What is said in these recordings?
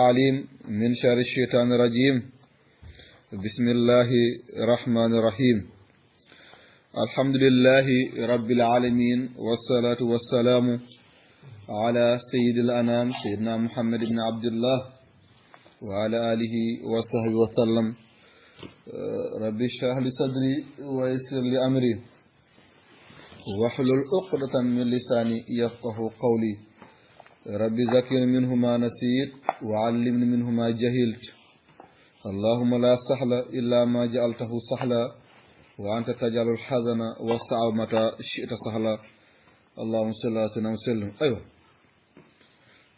عليم من شر الشيطان الرجيم. بسم الله الرحمن الرحيم. الحمد لله رب العالمين، والصلاة والسلام على سيد الأنام سيدنا محمد بن عبد الله وعلى آله وصحبه وسلم. رب اشرح لي صدري ويسر لي أمري واحلل عقدة من لساني يفقه قولي. رب ذكرني منه ما نسيت وعلمني منه ما جهلت. اللهم لا سهل إلا ما جعلته سهلا وأنت تجعل الحزن والصعب متى شئت سهلا. اللهم صل على سيدنا وسلم. أيوة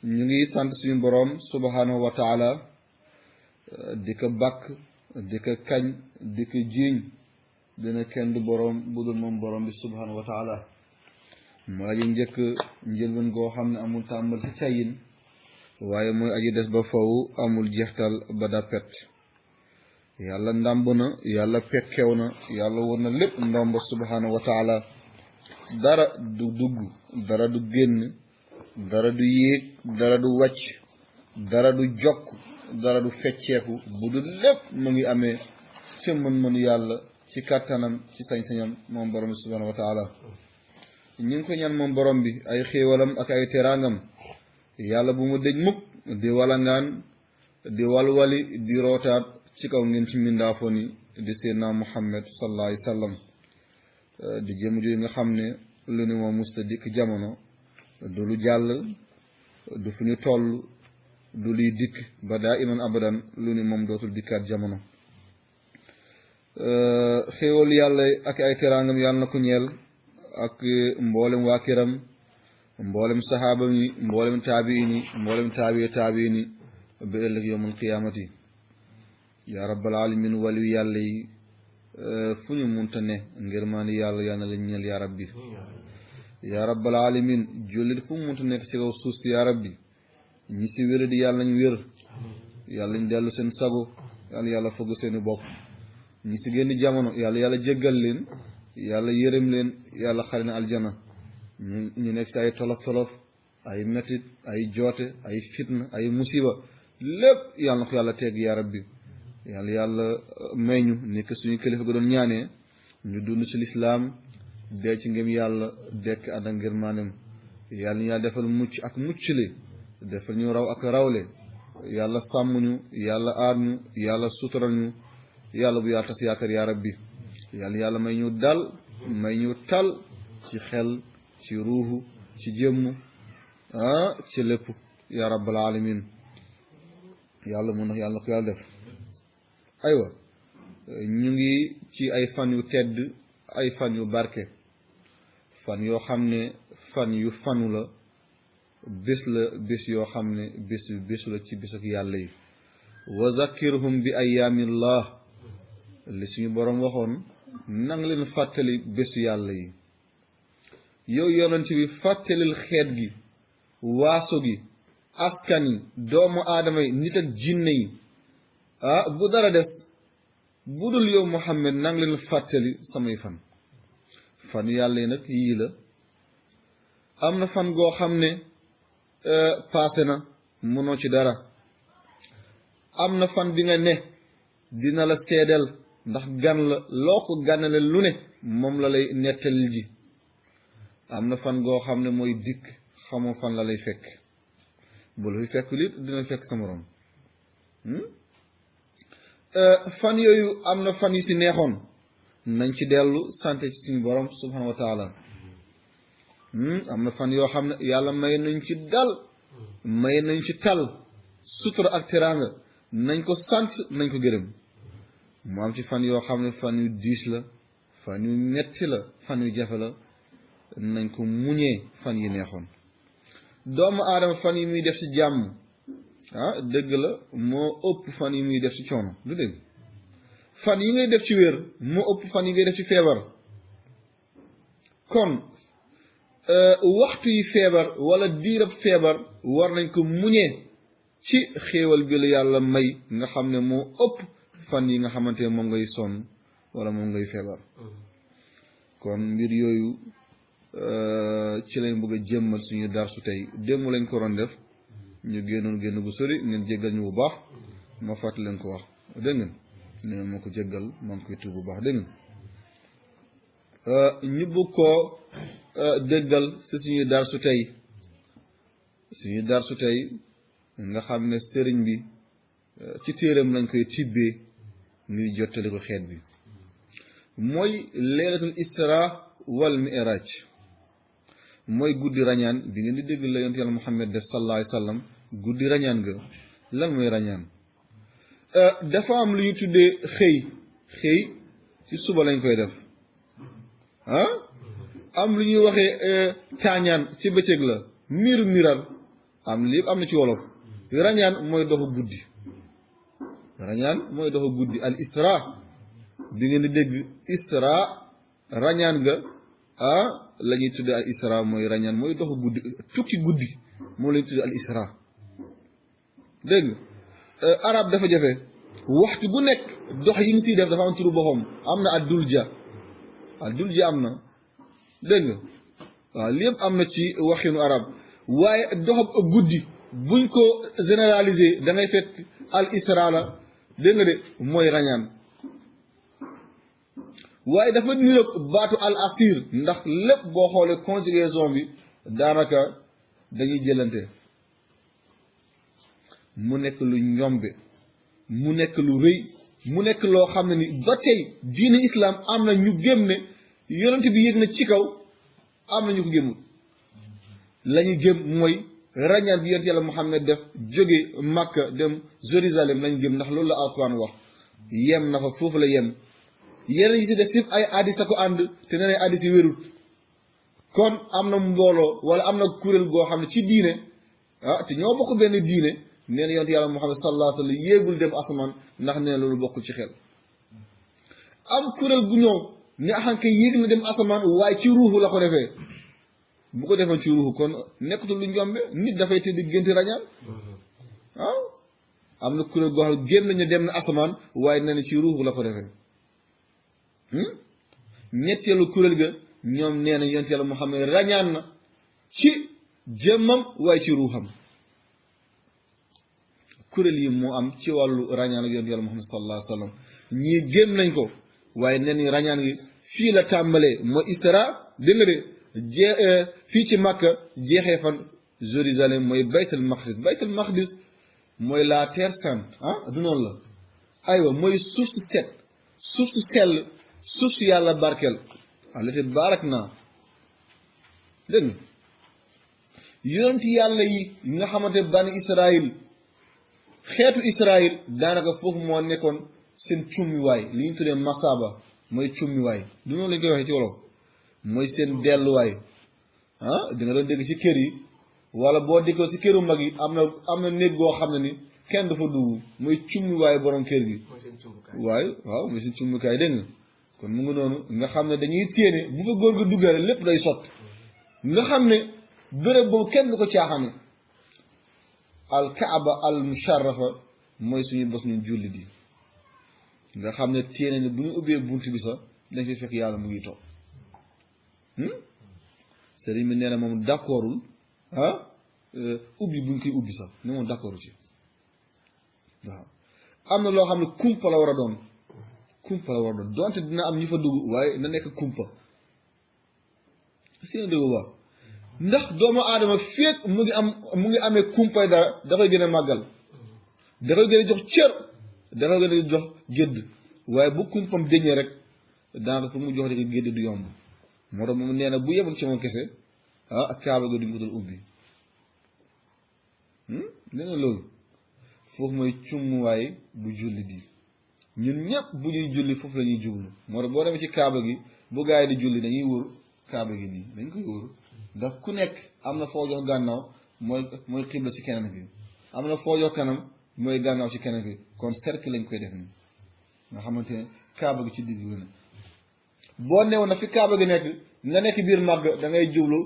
ñu ngi sant suñu borom subhanahu wa taala di ko bàkk di ko kañ di ko jiiñ dina kenn du borom budul moom borom bi subhanahu wa taala maa ji njëkk njëlbeen goo xam ne amul tàmbal ci cayin waaye mooy aji des ba faw amul jeextal ba dappet. yàlla ndàmb na, yàlla pekkew na, yàlla wër na lépp ndomb subhanahu wa taala. dara du dugg, dara du génn, dara du yéeg, dara du wàcc, dara du jokk, dara du fecceeku bu dul lépp mu ngi amee ci mën-mënu yàlla, ci kàttanam, ci sañ-sañam moom borom bi subhanahu wa taala. ñu ngi ko ñaan moom borom bi ay xéewalam ak ay teraangam yàlla bu mu dëj mukk di walangaan di walwali di rootaat ci kaw ngeen ci mbindaafoon yi di seydina Muhammad sallallahu alayhi wa sallam di jëm ju nga xam ne lu ni moom musta dikk jamono du lu jàll du fu ñu toll du luy dikk ba daa iman abadan lu ni moom dootul dikkaat jamono. xéewal yàlla ak ay teraangam yàlla na ko ñeel ak mboolem waa kiram, mboolem saxaaba yi, mboolem taabiin yi, mboolem taabiin yi ba ëllëg yawmul qiyaamati. yaa rabbal alamin waliyu yàlla yi fu ñu munta ne ngir maa ni yàlla yal na leen ñeel yaa rabbi. yaa rabbal alamin jullit fu mu munta nekk ci kaw suuf si yaa rabbi ñi si wér di yàlla nañ wér, yàlla ñu dellu seen sago, yàlla fogg seeni bopp. ñi si génn jamono yàlla jéggal leen, yàlla yërëm leen, yàlla xare na aljana. ñu nekk si ay tolof-tolof, ay metit, ay joote, ay fitna, ay musiba, lépp yàlla na ko yàlla tegg yaa rabbi. yàlla may ñu nekk suñu kilifa ga doon ñaanee ñu dund ci lislaam dee ci ngëm yàlla dekk ànd ak ngir maanem. yàlla ñu yàlla defal mucc ak muccli, defal ñu raw ak rawle, yàlla sàmm ñu, yàlla aar ñu, yàlla sutural ñu, yàlla bu yaa tas yaakaar yaa rabbi. yàlla may ñu dal, may ñu tal ci xel, ci ruuxu, ci jëmm, ci lépp yaa rabbal alamin. yàlla mun na yàlla ko yàlla def. aywa ñu ngi ci ay fan yu tedd, ay fan yu barke, fan yoo xam ne fan yu fanu la, bés yoo xam ne bésu la ci bés ak yàlla yi. wa zakkirhum bi ayaamillah, li suñu borom waxoon nang leen fàttali bésu yàlla yi. yow yonent bi fàttalil xeet gi, waaso gi, askan yi, doomu aadama yi, nit ak jinne yi. bu dara des bu dul yow Muhammad nang leen fàttali samay fan yàlla yi nag yii la. am na fan goo xam ne paase na mënoo ci dara. am na fan bi nga ne dina la seedeel ndax gan la, loo ko ganale lu ne moom la lay nettalil ji. am na fan goo xam ne mooy dikk, xamoo fan la lay fekk. bu la fi fekk li dina fekk sa morom. fan yooyu am na fan yu si neexoon, nañ ci dellu sant ci suñu borom subhanahu wa taala. am na fan yoo xam ne yàlla may nañ ci dal, may nañ ci tal, sutura ak teraanga, nañ ko sant, nañ ko gërëm. mu am ci fan yoo xam ne fan yu diis la, fan yu metti la, fan yu jafe la, nañ ko muñee fan yi neexoon. doomu aadama fan yi muy def ci jàmm, dëgg la moo ëpp fan yi muy def ci coono, du dëgg. fan yi ngay def ci wér moo ëpp fan yi ngay def ci feebar. kon waxtu yi feebar wala diirab feebar war nañ ko muñee ci xéewal bi la yàlla may nga xam ne moo ëpp fan yi nga xamante ne moom ngay sonn wala moom ngay feebar. kon mbir yooyu ci lañ bëgg a jëmmal suñu darsu tey démb lañ ko doon def ñu génnoon génn bu sori ngeen jéggal ñu bu baax ma fàttali leen ko wax dégg ngeen ne ma ko jéggal maa ngi koy tuub bu baax dégg ngeen ñu bëgg koo déggal si suñuy darsu tey nga xam ne sëriñ bi ci téeram lañ koy tibbee ngir jottali ko xeet bi mooy leelatul isra wal mi'raj mooy guddi rañaan bi ngeen di dégg la yonent yàlla Muhammad def sallallahu alayhi wa sallam guddi rañaan ga lan mooy rañaan dafa am lu ñu tuddee xëy ci suba lañ koy def am lu ñuy waxee taañaan ci bëccëg la mirar am li yëpp am na ci wolof rañaan mooy doxu guddi al isra bi ngeen di dégg isra rañaan ga la ñuy tuddee al isra mooy rañaan mooy doxu guddi tukki guddi moom la ñuy tuddee al isra dégg arab dafa jafe waxtu bu nekk dox yi ngi siy def dafa am turu boppam am na addulja am na dégg nga waaw lépp am na ci waxinu arab waaye doxab guddi buñ ko généraliser da ngay fekk al isra la dégg nga de mooy rañaan waaye dafa niroog baatu al asir ndax lépp boo xoolee conjugaison bi daanaka dañuy jëlante mu nekk lu njombe mu nekk lu rëy mu nekk loo xam ne ni ba tey diine islam am na ñu gëm ne yonent bi yëg na ci kaw am na ñu ko gëmul la ñu gëm mooy rañaan bi yonent yàlla Muhammad def jóge Makka dem Jérusalem lañu gëm ndax loolu la alquran wax yem na fa foofu la yem yeneen yi si def si ay addis a ko ànd te nee nañ addis yi wérul kon am na mbooloo wala am na kuréel goo xam ne ci diine te ñoo bokk benn diine nee na yonent yàlla Muhammad sallallahu alayhi wa sallam yéegul dem asamaan ndax nee na loolu bokkul ci xel am kuréel gu ñëw ne axanke yéeg na dem asamaan waaye ci ruuxu la ko defee bu ko defoon ci ruuxu kon nekkatul lu njombe nit dafay tëdd génti rañaan am na kuréel goo xam ne génn nañu dem na asamaan waaye nee na ci ruuxu la ko defee ñetteelu kuréel ga ñoom nee na yonent yàlla Muhammad rañaan na ci jëmmam waaye ci ruuxam kuréel yi moo am ci wàllu rañaan ak yonent yàlla Muhammad sallallahu alayhi wa sallam ñii génn nañ ko waaye nee nañ rañaan gi fii la tàmbalee mooy isra dégg nga de fii ci Makka jeexee fan Jérusalem mooy baytul maqdis mooy la terre sainte du noonu la aywa mooy suuf su set suuf su sell suuf si yàlla barkeel allati baarak naa dégg nga yonent yàlla yi nga xamante bani Israël xeetu Israël daanaka foofu moo nekkoon seen cummiwaay li ñu tuddee masaba mooy cummiwaay du noonu lañ koy waxee ci wolof mooy seen delluwaay di nga doon dégg ci kër yi wala boo déggoo ci këru mag yi am na néeg goo xam ne ni kenn dafa dugg mooy cummiwaay borom kër gi waaye waaw mooy seen cummikaay dégg nga kon mu ngi noonu nga xam ne dañuy téene bu fa góor ga duggee rek lépp day sott nga xam ne béréb boobu kenn du ko caaxaane al kaaba al musharrafa mooy suñu bos ñun jullit yi nga xam ne téene ne bu ñu ubbee bunt bi sax dañ fay fekk yàlla mu ngi toog sëriñ bi nee na moom d'accordul ubbi bu ñu koy ubbi sax ne moom d'accordu ci waaw am na loo xam ne kumpa la war a doon donte dina am ñu fa dugg waaye na nekk kumpa si na dégg ba ndax doomu aadama féeg mu ngi amee kumpay dara dafay gën a màggal dafay gën a jox cër dafay gën a jox gédd waaye bu kumpam deñee rek daanaka pour mu jox rek gédd du yomb moo tax moom nee na bu yemoon ci moom kese kaaba ga duñ ko doon ubbi nee na loolu foofu mooy cummuwaay bu julli di ñun ñëpp bu ñuy julli foofu la ñuy jublu moo tax boo demee ci kaaba gi bu gaa yi di julli dañuy wóor kaaba gi nii dañ koy wóor ndax ku nekk am na foo jox gànnaaw mooy xibla ci keneen bi am na foo jox kanam mooy gànnaaw ci keneen bi kon cercle lañ koy def nii nga xamante ne kaaba gi ci digg bi ne boo newoon na fi kaaba gi nekk nga nekk biir màgg da ngay jublu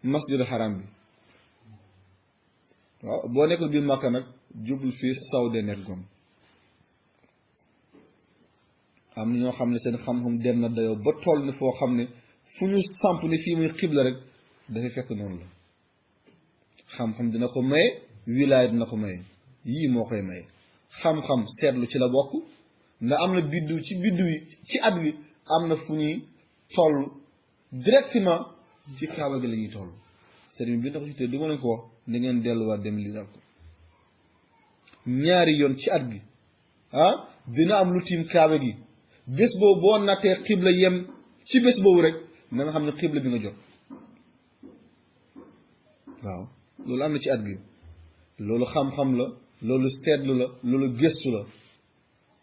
masjidul haram bi waaw boo nekkul biir màkka nag jublu fii Saoude nekk gon am na ñoo xam ne seen xam-xam dem na dayoo ba toll ni foo xam ne fu ñu samp ni fii muy xibla rek dafay fekk noonu la xam-xam dina ko maye wilaaya dina ko maye yii moo koy maye xam-xam seetlu ci la bokk ndax am na biddu ci biddu yi ci at wi am na fu ñuy toll directement ci kaaba gi la ñuy toll sëriñ bi na ko ci te du ma leen ko wax da ngeen delluwaat dem lii ko ñaari yoon ci at gi dina am lu tiim kaaba gi bés boobu boo nattee xibla yem ci bés boobu rek na nga xam ne xibla bi nga jot waaw loolu am na ci at gi loolu xam-xam la loolu seetlu la loolu gëstu la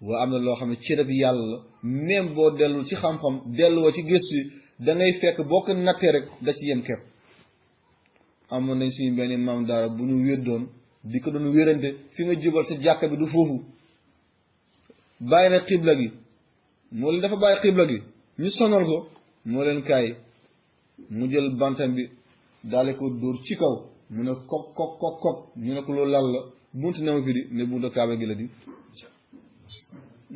waa am na loo xam ne cërëb yàlla la même boo dellul ci xam-xam delluwoo ci gëstu yi da ngay fekk boo ko nattee rek da ci yem kepp amoon nañ suñu benn maam daara bu ñu wéddoon di ko doon wérante fi nga jubal sa jàkka bi du foofu bàyyi na xibla gi moo leen dafa bàyyi xibla gi ñu sonal ko moo leen kaay mu jël bantam bi daale ko dóor ci kaw mu ne kok kok kok kok ñu ne ko loolu lal la buntu ne ma fi di ne buntu kaaba gi la di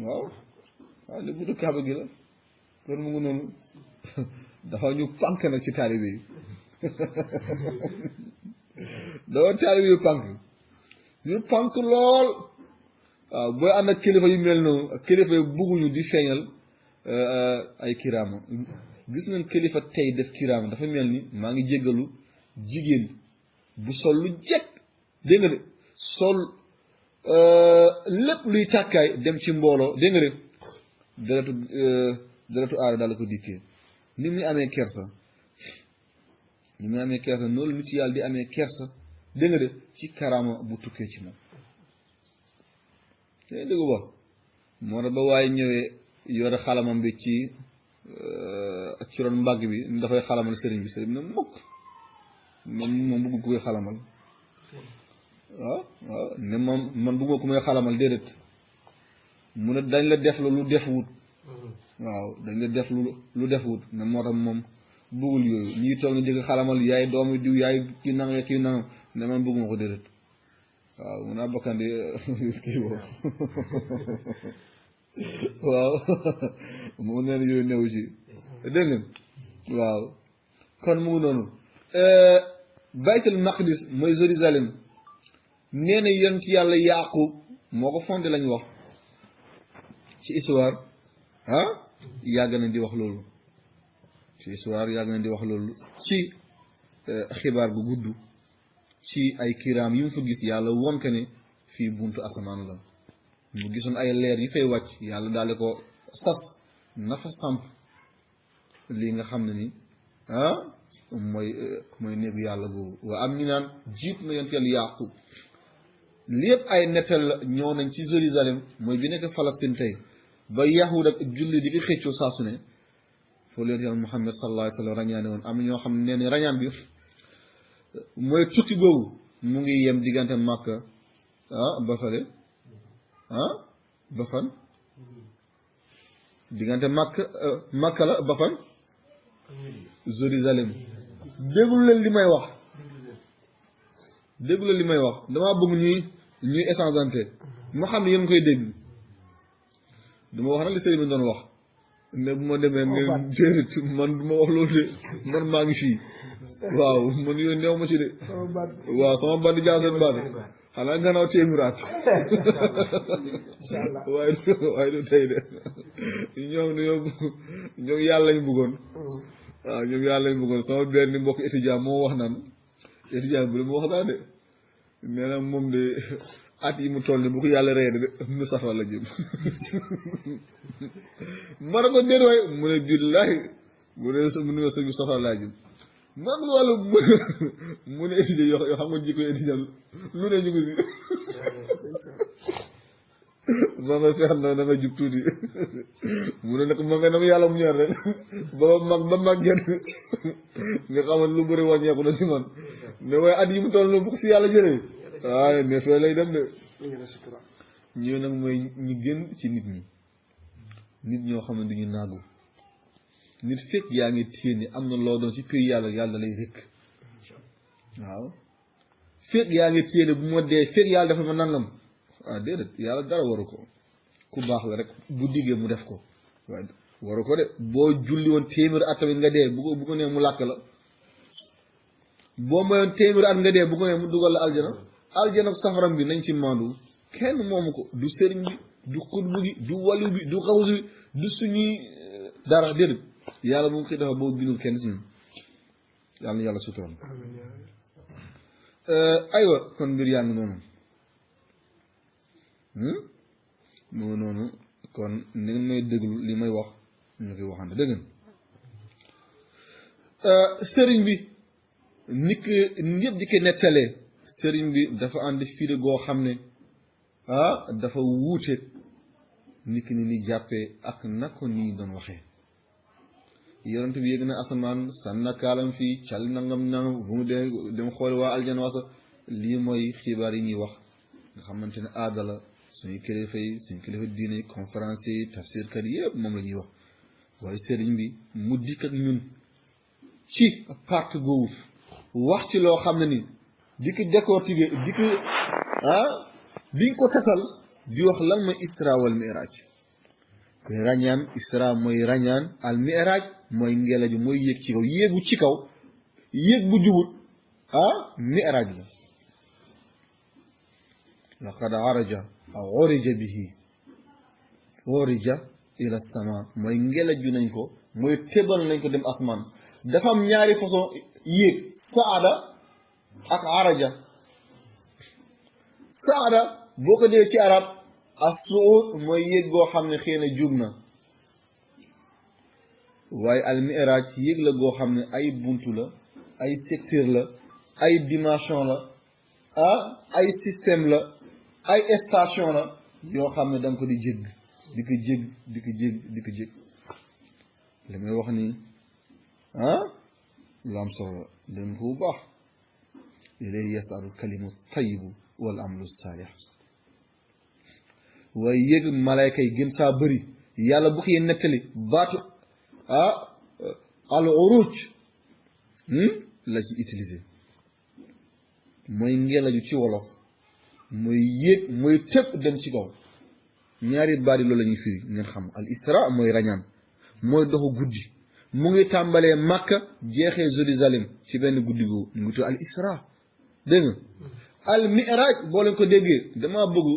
waaw ne buntu kaaba gi la kon mu ngi noonu dafa ñu pànk nag ci taalibe yi dafa taalibe yu pànk ñu pànk lool waaw booy ànd ak kilifa yu mel noonu ak kilifa yu bugguñu di feeñal ay kiraama gis nañ kilifa tey def kiraama dafa mel ni maa ngi jéggalu jigéen bu sol lu jekk dégg nga de sol lépp luy tàkkaay dem ci mbooloo dégg nga de deretu aada daal ko dikkee ni muy amee kersa noonu nit yàlla di amee kersa dégg nga de ci karaama bu tukkee ci moom te déggu ba moo tax ba waaye ñëwee yore xalamam bi ci ron mbàgg bi ni dafay xalamal sëriñ bi ne mukk moom bëgg ku koy xalamal waaw ne man bëgguma ku may xalamal déedéet mu ne dañ la def lu def wut waaw dañ la def lu def wut ne moo tax moom bëggul yooyu ñii toog na jëkk xalamal yaay doomu diw yaay kii nangam kii nangam ne man bëgguma ko déedéet waaw mun naa bokkandi kii boobu waaw mu neen yooyu newu ci dégg ngeen waaw kon mu ngi noonu baytul maqdis mooy Jérusalem nee na yonent yàlla Yaaqub moo ko fondé lañ wax ci histoire yàgg nañ di wax loolu ci histoire yàgg nañ di wax loolu ci xibaar bu gudd ci ay kiraam yi mu fa gis yàlla won ko ne fii buntu asamaan la mu gisoon ay leer yi fay wàcc yàlla daale ko sas na fa samp lii nga xam ne ni mooy néegu yàlla googu waa am ñu naan jiit na yonent yàlla Yaaqub lépp ay nettal la ñëw nañ ci Jérusalem mooy bi nekk Palestine tey ba yahud ak julli di ko xëccoo saa su ne foofu yonent yàlla Muhammad sallallahu alayhi wa sallam rañaane woon am na ñoo xam ne rañaan bi mooy tukki googu mu ngi yem diggante Makka ba fale ba fan diggante Makka la ba fan Jérusalem déglu leen li may wax damaa bëgg ñuy échangeante ma xam ne yéen koy dégg duma wax nag li sëriñ bi doon wax ne bu ma demee ne déedéet man du ma wax loolu de man maa ngi fii waaw man yooyu neew ma ci de waaw sama bandi jaa seen baat xanaa gannaaw téemiraat waaye du tey de ñoom yàlla lañ bëggoon waaw ñoom yàlla lañ bëggoon sama benn mbokk étudiant moo wax naan étudiant bi mu wax daa de nee na moom de at yi mu toll ni bu ko yàlla rey de mu safar la jëm mara ko déet waay mu ne billaahi mu ne sëñ bi safar laa jëm man wàllu mu ne étudiant yoo xam nga jikko étudiant lu ne ñu ngi si ma nga fex na nga jub tuuti mu ne nag ma nga nam yàlla mu ñor rek ba mag genn nga xamal lu bëri wàññeeku na si man mais waaye at yi mu toll noonu bu ko si yàlla jëlee waaye ne fee lay dem de ñoo nag mooy ñi gën ci nit ñoo xam ne duñu naagu nit fekk yaa ngi téye ni am na loo doon ci pays yàlla lay rëkk waaw fekk yaa ngi téye ni bu ma dee fekk yàlla dafa ma nangam déedéet yàlla dara waru ko ku baax la rek bu diggee mu def ko waaye waru ko de boo julli woon téeméeri at tamit nga dee bu ko nee mu làkk la boo mayoon téeméeri at nga dee bu ko ne mu dugal la aljana aljana ak safaram bi nañ ci maandu kenn moomu ko du sëriñ bi du xutbu gi du waliw bi du xawsu bi du suñuy dara déedéet yàlla bu mu koy dafa boo bindul kenn si ñun yàlla na yàlla sutural aywa kon mbir yaa ngi noonu mu ngi noonu kon ni ngeen may déglu li may wax ñu koy waxante dégg ngeen sëriñ bi nit ñëpp di ko nettalee sëriñ bi dafa ànd firi goo xam ne dafa wuute nit ki ni jàppee ak na ko nii doon waxee yonent bi yéeg na asamaan sànna kaalam fii cal nangam nangam bu mu dee dem xool waa aljana wasa lii mooy xibaar yi ñuy wax nga xamante ne aada la suñu kilifa yi suñu kilifa diine yi conférence yi tafsirkat yi yëpp moom la ñuy wax waaye sëriñ bi mu dikk ak ñun ci partie googu wax ci loo xam ne ni di ko décortiquer diñ ko tasal di wax lan mooy isra wal mi'raj koy rañaan isra mooy rañaan al mi'raj mooy ngelaju mooy yéeg ci kaw yéegu ci kaw yéeg bu jubut mi'raj la laqad araja aw urija bihi urija ila sama mooy ngelaju nañ ko mooy tébal nañ ko dem asmaan dafa am ñaari façon yéeg saada ak araja saada boo ko dee ci arab as-suud mooy yéeg goo xam ne xëy na jub na waaye al mi'raj yéeg la goo xam ne ay buntu la ay secteur la ay dimension la ay système la ay station la yoo xam ne danga ko di jégg di ko jégg di ko jégg di ko jégg li may wax nii lu am solo la leen ko bu baax ilay yasaru kalimu tayibu wal amalu saalih waaye yéeg malayka yi gën saa bëri yàlla bu xëyee nettali baatu al uruj la ci utilisé mooy ngelaju ci wolof mooy yéeg mooy tëb dem ci kaw ñaari baat yi loolu la ñuy firi ngeen xam al isra mooy rañaan mooy doxu guddi mu ngi tàmbalee Makka jeexee Jérusalem ci benn guddi googu ñu ngi tudd al isra dégg nga al mi'raj boo leen ko déggee damaa bëgg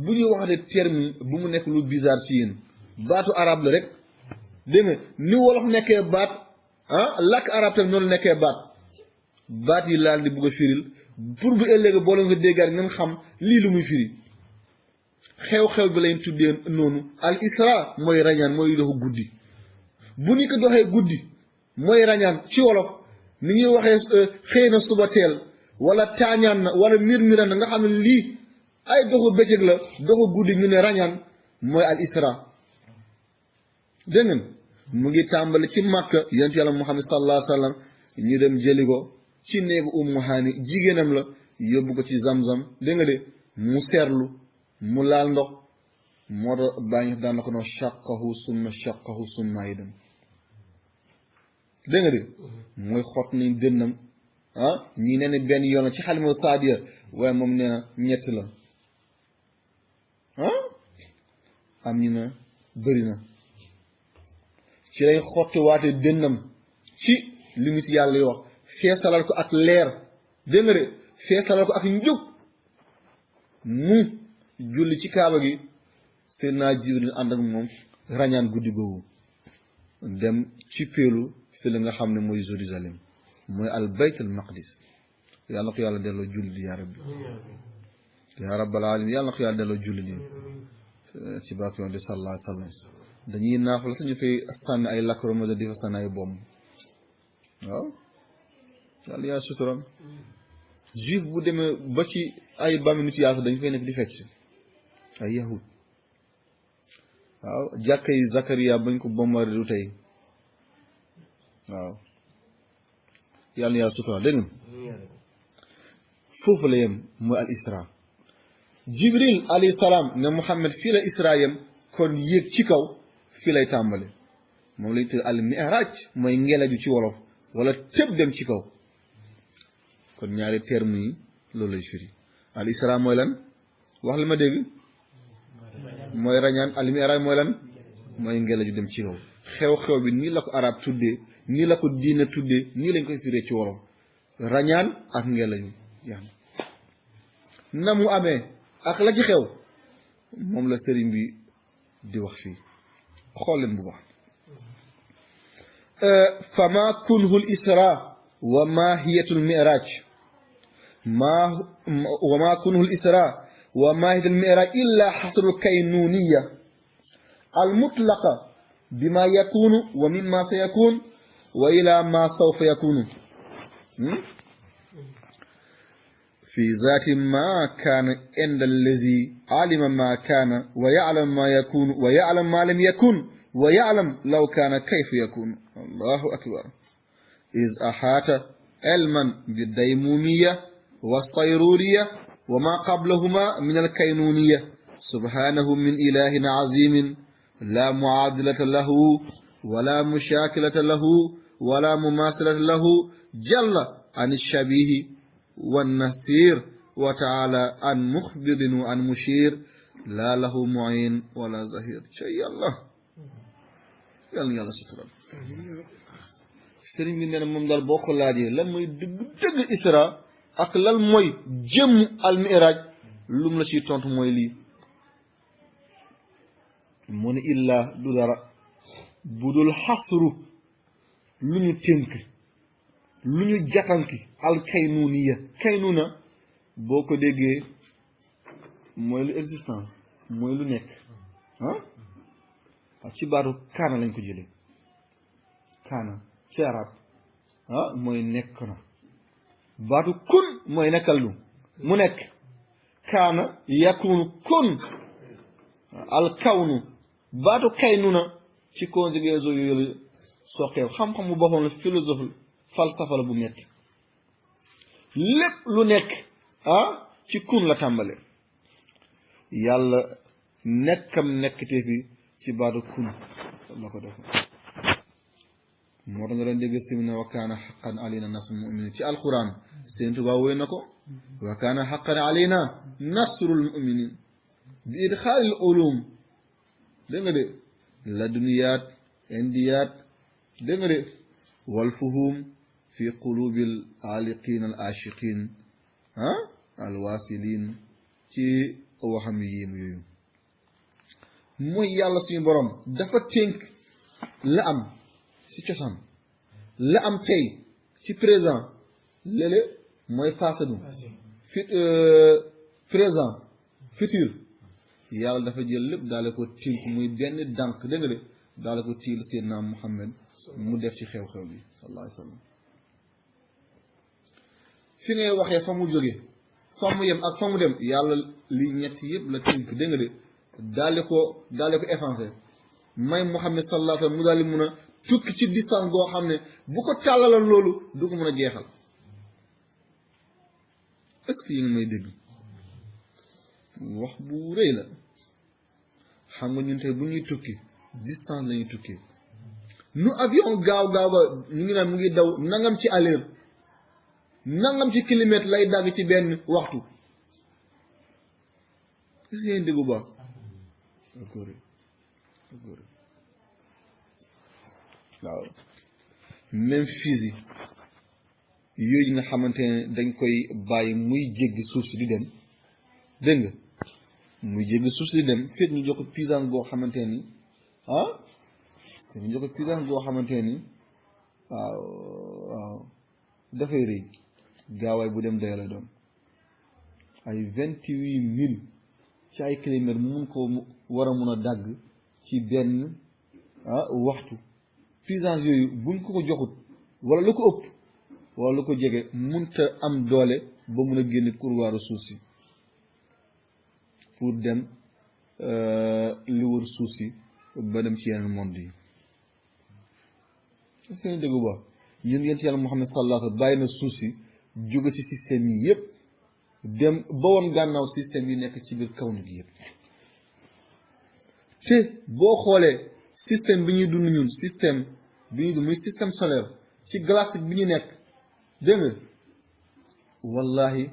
bu ñuy waxate terme bu mu nekk lu bizarre ci yéen baatu arab la rek dégg nga ni wolof nekkee baat làkk arab tam noonu nekkee baat yi laal di bëgg a firil pour bu ëllëgee boo leen ko déggaat ngeen xam lii lu muy firi xew-xew bi lañ tuddee noonu al isra mooy rañaan mooy doxu guddi bu ñu ko doxee guddi mooy rañaan ci wolof ni ñuy waxee xëy na suba teel wala taañaan na wala mir-miran na nga xam ne lii ay doxu bëccëg la doxu guddi ñu ne rañaan mooy al isra dégg ngeen mu ngi tàmbali ci Makka yonent yàlla Muhammad sallallahu alayhi wa sallam ñu dem jëli ko ci néegu Ummu Haani jigéenam la yóbbu ko ci Zamzam dégg nga de mu seerlu mu laal ndox moo tax bàyyi daan na ko noonu shaqahu summa yi dem dégg nga de mooy xot ni dënnam ñii nee na benn yoon ci Xalimatu Saadiya waaye moom nee na ñett la am ñu ne bëri na ci lay xotti waate dënnam ci li nit yàlla yi wax feesalal ko ak leer dégg nga de feesalal ko ak njub mu julli ci kaaba gi Seydina Jibril ànd ak moom rañaan guddi googu dem ci péelu fi la nga xam ne mooy Jérusalem mooy al bayt al maqdis yàlla na ko yàlla delloo julli yaa rabbi yaa rabbal alamin yàlla na ko yàlla delloo julli di ci barke yoon di sallallahu alayhi wa sallam dañuy naaf la sañu fay sànni ay lacrymogène di fa sànni ay bomb waaw yàlla yaa suturam juif bu demee ba ci ay bàmmi nit yàlla dañ fay nekk di fecc ay yahud waaw jàkka yi Zakaria bañ ko bombardé du tey waaw yàlla yaa suturam dégg nga foofu la yem mooy al isra jibril alayhi salaam ne Muhammad fii la isra yem kon yéeg ci kaw fii lay tàmbale moom lañ tudd al mi'raj mooy ngelaju ci wolof wala tëb dem ci kaw kon ñaari terme yi loolu lay firi al isra mooy lan wax li ma dégg mooy rañaan al mi'raj mooy lan mooy ngelaju dem ci kaw xew-xew bi nii la ko arab tuddee nii la ko diina tuddee nii lañ koy firee ci wolof rañaan ak ngelañu jeex na mu amee ak la ci xew moom la sëriñ bi di wax fii xool leen bu baax fama kunhu l isra wa mahiyatu l miraj wa ma kunhu l isra wa mahiyatu l miraj illa xasru l kaynuniya al mutlaqa bima yakunu wa mimma sayakun wa ila ma sawfa yakunu في ذات ما كان عند الذي علم ما كان ويعلم ما يكون ويعلم ما لم يكن ويعلم لو كان كيف يكون الله أكبر إذ أحاط علما بالديمومية والصيرورية وما قبلهما من الكينونية سبحانه من إله عظيم لا معادلة له ولا مشاكلة له ولا مماثلة له جل عن الشبيه والنسير وتعالى عن مخبر وعن مشير لا له معين ولا ظهير شيء الله يلا سترا sëriñ bi nee na moom daal boo ko laajee lan mooy dëgg isra ak lan mooy jëmm al mi'raj lum la ciy tontu mooy lii mu ne illaa du dara budul xasru lu ñu tënk lu ñu jatanki al kaynuniya kaynuna boo ko déggee mooy lu existence mooy lu nekk ci baatu kaana lañ ko jëlee kaana ci arab mooy nekk na baatu kun mooy nekkal lu mu nekk kaana yakunu kun al kawnu baatu kaynuna ci conjugaison yooyu soqeew xam-xam bu boppam la philosophe falsafa la bu metti lépp lu nekk ci kun la tàmbale yàlla nekkam nekkte fi ci baatu kun la ko def moo tax nga doon dégg simi ne wa kaana xaqan alayna nasrul muminin ci alquran seen Tuubaa wooy na ko wa kaana xaqan alayna nasrul muminin bi idxaalil ulum dégg nga de laduniyaat indiyaat dégg nga de wal fuhum fi qulubil aliqin al ashiqin al wasilin ci waxam yéem yooyu mooy yàlla suñu borom dafa tënk la am ci cosaan la am tey ci présent léeg-léeg mooy passé du présent futur yàlla dafa jël lépp daale ko tënk muy benn dànk dégg nga de daale ko tiil Seydina Muhammad mu def ci xew-xew bi sallallahu alayhi wa sallam fi ngay waxee fa mu jóge fa mu yem ak fa mu dem yàlla li ñett yëpp la tënk dégg nga de daale ko effacé may Muhammad sallallahu alayhi wa sallam mu daal di mun a tukki ci distance goo xam ne bu ko tàllaloon loolu du ko mën a jeexal est-ce que yi ngi may dégg wax bu rëy la xam nga ñun tey bu ñuy tukki distance la ñuy tukki nu avion gaaw ba ñu ngi naan mu ngi daw nangam ci allure nangam ci kilomètre lay dagg ci benn waxtu est-ce que yéen déggu baax waaw même physique yooyu nga xamante ne dañ koy bàyyi muy jéggi suuf si di dem dégg nga muy jéggi suuf si di dem fekk ñu jox ko puissance goo xamante ni ñu jox ko puissance goo xamante ni waaw dafay rëy gaawaay bu dem day la doon ay 28 000 ci ay kilomètres mun ko war a mun a dagg ci benn waxtu puissance yooyu buñ ko joxut wala lu ko ëpp wala lu ko jege munta am doole ba mun a génn couloiru suuf si pour dem li wër suuf si ba dem ci yeneen monde yi est-ce que dégg ba yéen yàlla Muhammad sallallahu alayhi wa sallam bàyyi na suuf si jóge ci système yi yëpp dem ba woon gànnaaw système yi nekk ci biir kawnu gi yëpp te boo xoolee système bi ñuy dund ñun système bi ñuy dund muy système solaire ci galactique bi ñu nekk dégg nga wallahi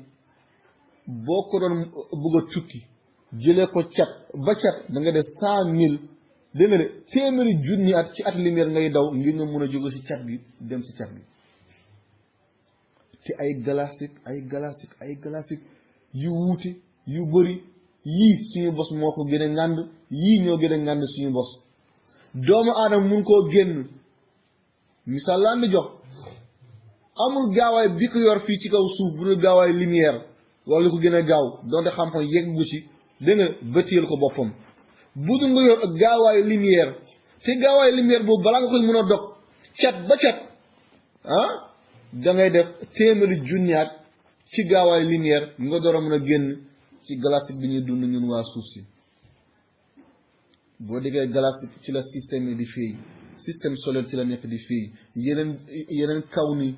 boo ko doon bëgg a tukki jëlee ko cat ba cat da nga def 100 000 dégg nga de téeméeri junni at ci at lumière ngay daw ngir nga mun a jóge ci cat gi dem ci cat gi te ay galactique yu wuute yu bëri yii suñu bos moo ko gën a ngànd yii ñoo gën a ngànd suñu bos doomu aadama mun koo génn misaal laan di jox amul gaawaay bi ko yor fii ci kaw suuf bu dul gaawaay lumière wala lu ko gën a gaaw donte xam-xam yegg gu ci dégg nga bëtteel ko boppam bu dul nga yor ak gaawaayu lumière te gaawaayu lumière boobu balaa nga koy mën a dog cat ba cat da ngay def téeméeri junniyaat ci gaawaayu lumière nga door a mën a génn ci galactique bi ñuy dund ñun waa suuf si boo déggee galactique ci la système yi di fii système solaire ci la nekk di fii yeneen kaw ni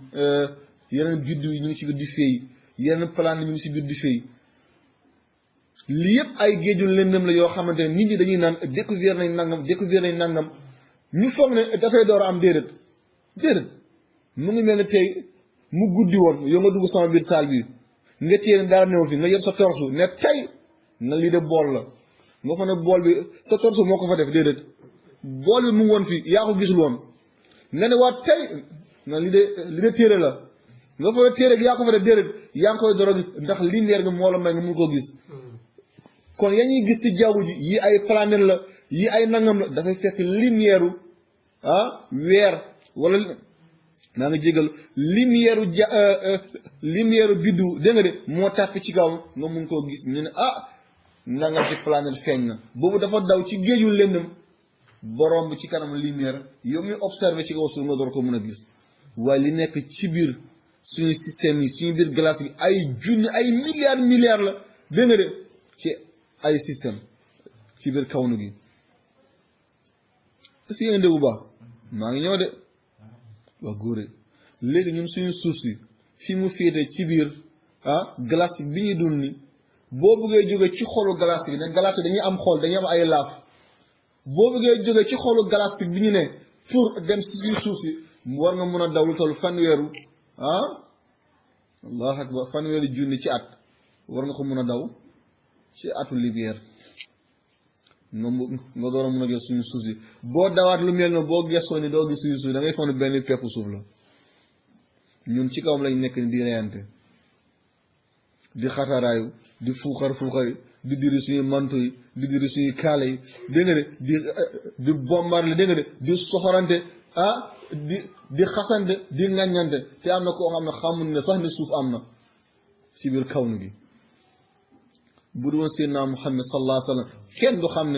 yeneen biddiw yi ñu ngi ci biir di fii yeneen planète ñu ngi ci biir di fii lii yëpp ay géejul lëndëm la yoo xamante ne nit ñi dañuy naan découvrir nañ nangam ñu foog ne dafay door a am déedéet mu ngi mel ne tey mu guddi woon yow nga dugg sama biir saal bi nga téye dara néew fi nga yor sa torsu ne tey na lii de bool la nga fa ne bool bi sa torsu moo ko fa def déedéet bool bi mu ngi woon fi yaa ko gisul woon nga ne waa tey na li de téere la nga fa téere gi yaa ko fa def déedéet yaa ngi koy door a gis ndax lumière gi moo la may nga mun koo gis kon yaa ñuy gis ci jaww ji yi ay planète la yi ay nangam la dafay fekk lumière weer wala naa nga jégal lumière biddu dégg nga de moo tàpp ci kaw nga mun koo gis ñu ne nangam ci planète feeñ na boobu dafa daw ci géeju lëndëm borom bi ci kanam lumière yow mi observé ci kaw suuf nga door ko mën a gis waaye li nekk ci biir suñu système yi suñu biir glace yi ay junni ay milliards la dégg nga de ci ay système ci biir kawnu gi est-ce que yéen dégg bu baax maa ngi ñëw de waa góore léegi ñun suñu suuf si fi mu féete ci biir glace bi ñuy dund ni boo bëggee jóge ci xolu glace bi ne glace bi dañuy am xol dañuy am ay laaf boo bëggee jóge ci xolu glace bi ñu ne pour dem si suñu suuf si war nga mën a daw lu toll fanweeru allahu akbar fanweeri junni ci at war nga ko mën a daw ci atu lumière nga door a mën a gis suñu suuf si boo dawaat lu mel ne boo gëstoo ni doo gis suñu suuf da ngay foog ne benn peppu suuf la ñun ci kawam lañ nekk ni di reyante di xataraayu di fuuxari di diri suñuy manto yi di diri suñuy kaala yi dégg nga de di bombarde dégg nga de di soxorante di xasante di ŋàññante te am na koo xam ne xamul ne sax ne suuf am na ci biir kawnu gi bu doon Seydina Muhammad sallallahu alayhi wa sallam kenn du xam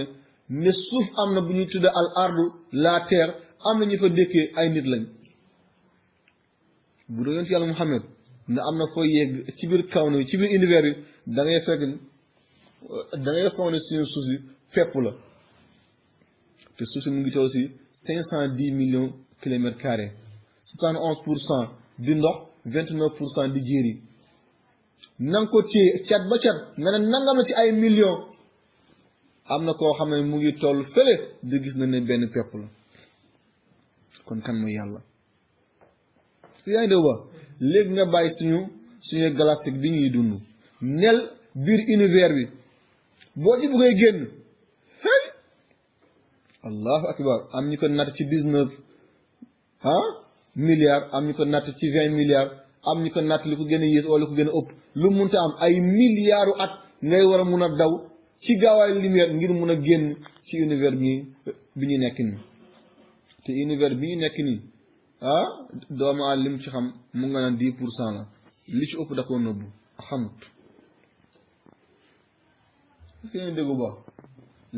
ne suuf am na bu ñuy tudde al ardu la terre am na ñu fa dëkkee ay nit lañ bu doon yonent yàlla Muhammad ne am na foo yegg ci biir kawnu yi ci biir univers yi da ngay fekk da ngay foog ne suñu suuf si fépp la te suuf si mu ngi toll si 510 millions kilomètres carrés 71% di ndox 29% di jéeri na nga ko téye cat ba cat nga ne nangam la ci ay millions am na koo xam ne mu ngi toll fële di gis na ne benn pepp la kon kan mooy yàlla yaa ngi dégg ba léegi nga bàyyi suñu galactique bi ñuy dund nel biir univers bi boo ci bëggee génn hey allahu akbar am ñu ko natt ci 19 milliards am ñu ko natt ci 20 milliards am ñu ko natt lu ko gën a yées wala lu ko gën a ëpp lu munta am ay milliards at ngay war a mun a daw ci gaawaayu lumière ngir mun a génn ci univers bi ñu nekk nii te univers bi ñu nekk nii doomu aadama lim ci xam mu nga naan 10% la li ci ëpp da koo nëbbu xamut fi ngeen déggu ba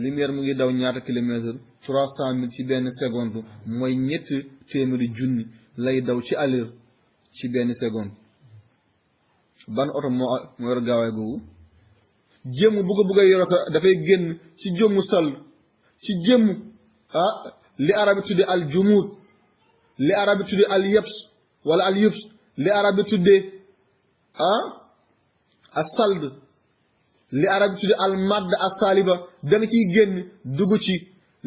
lumière mu ngi daw ñaata kilomètres 300 000 ci benn seconde mooy ñetti téeméeri junni lay daw ci allure ci benn seconde ban oto moo yor gaawaay googu jëmm bu ko bëgg a yoro sa dafay génn ci jëmmu sal ci jëmm li arabi tudde al jumuud li arabi tudde al yabs wala al yubs li arabi tudde as sald li arabi tudde al madd as saliba da nga ciy génn dugg ci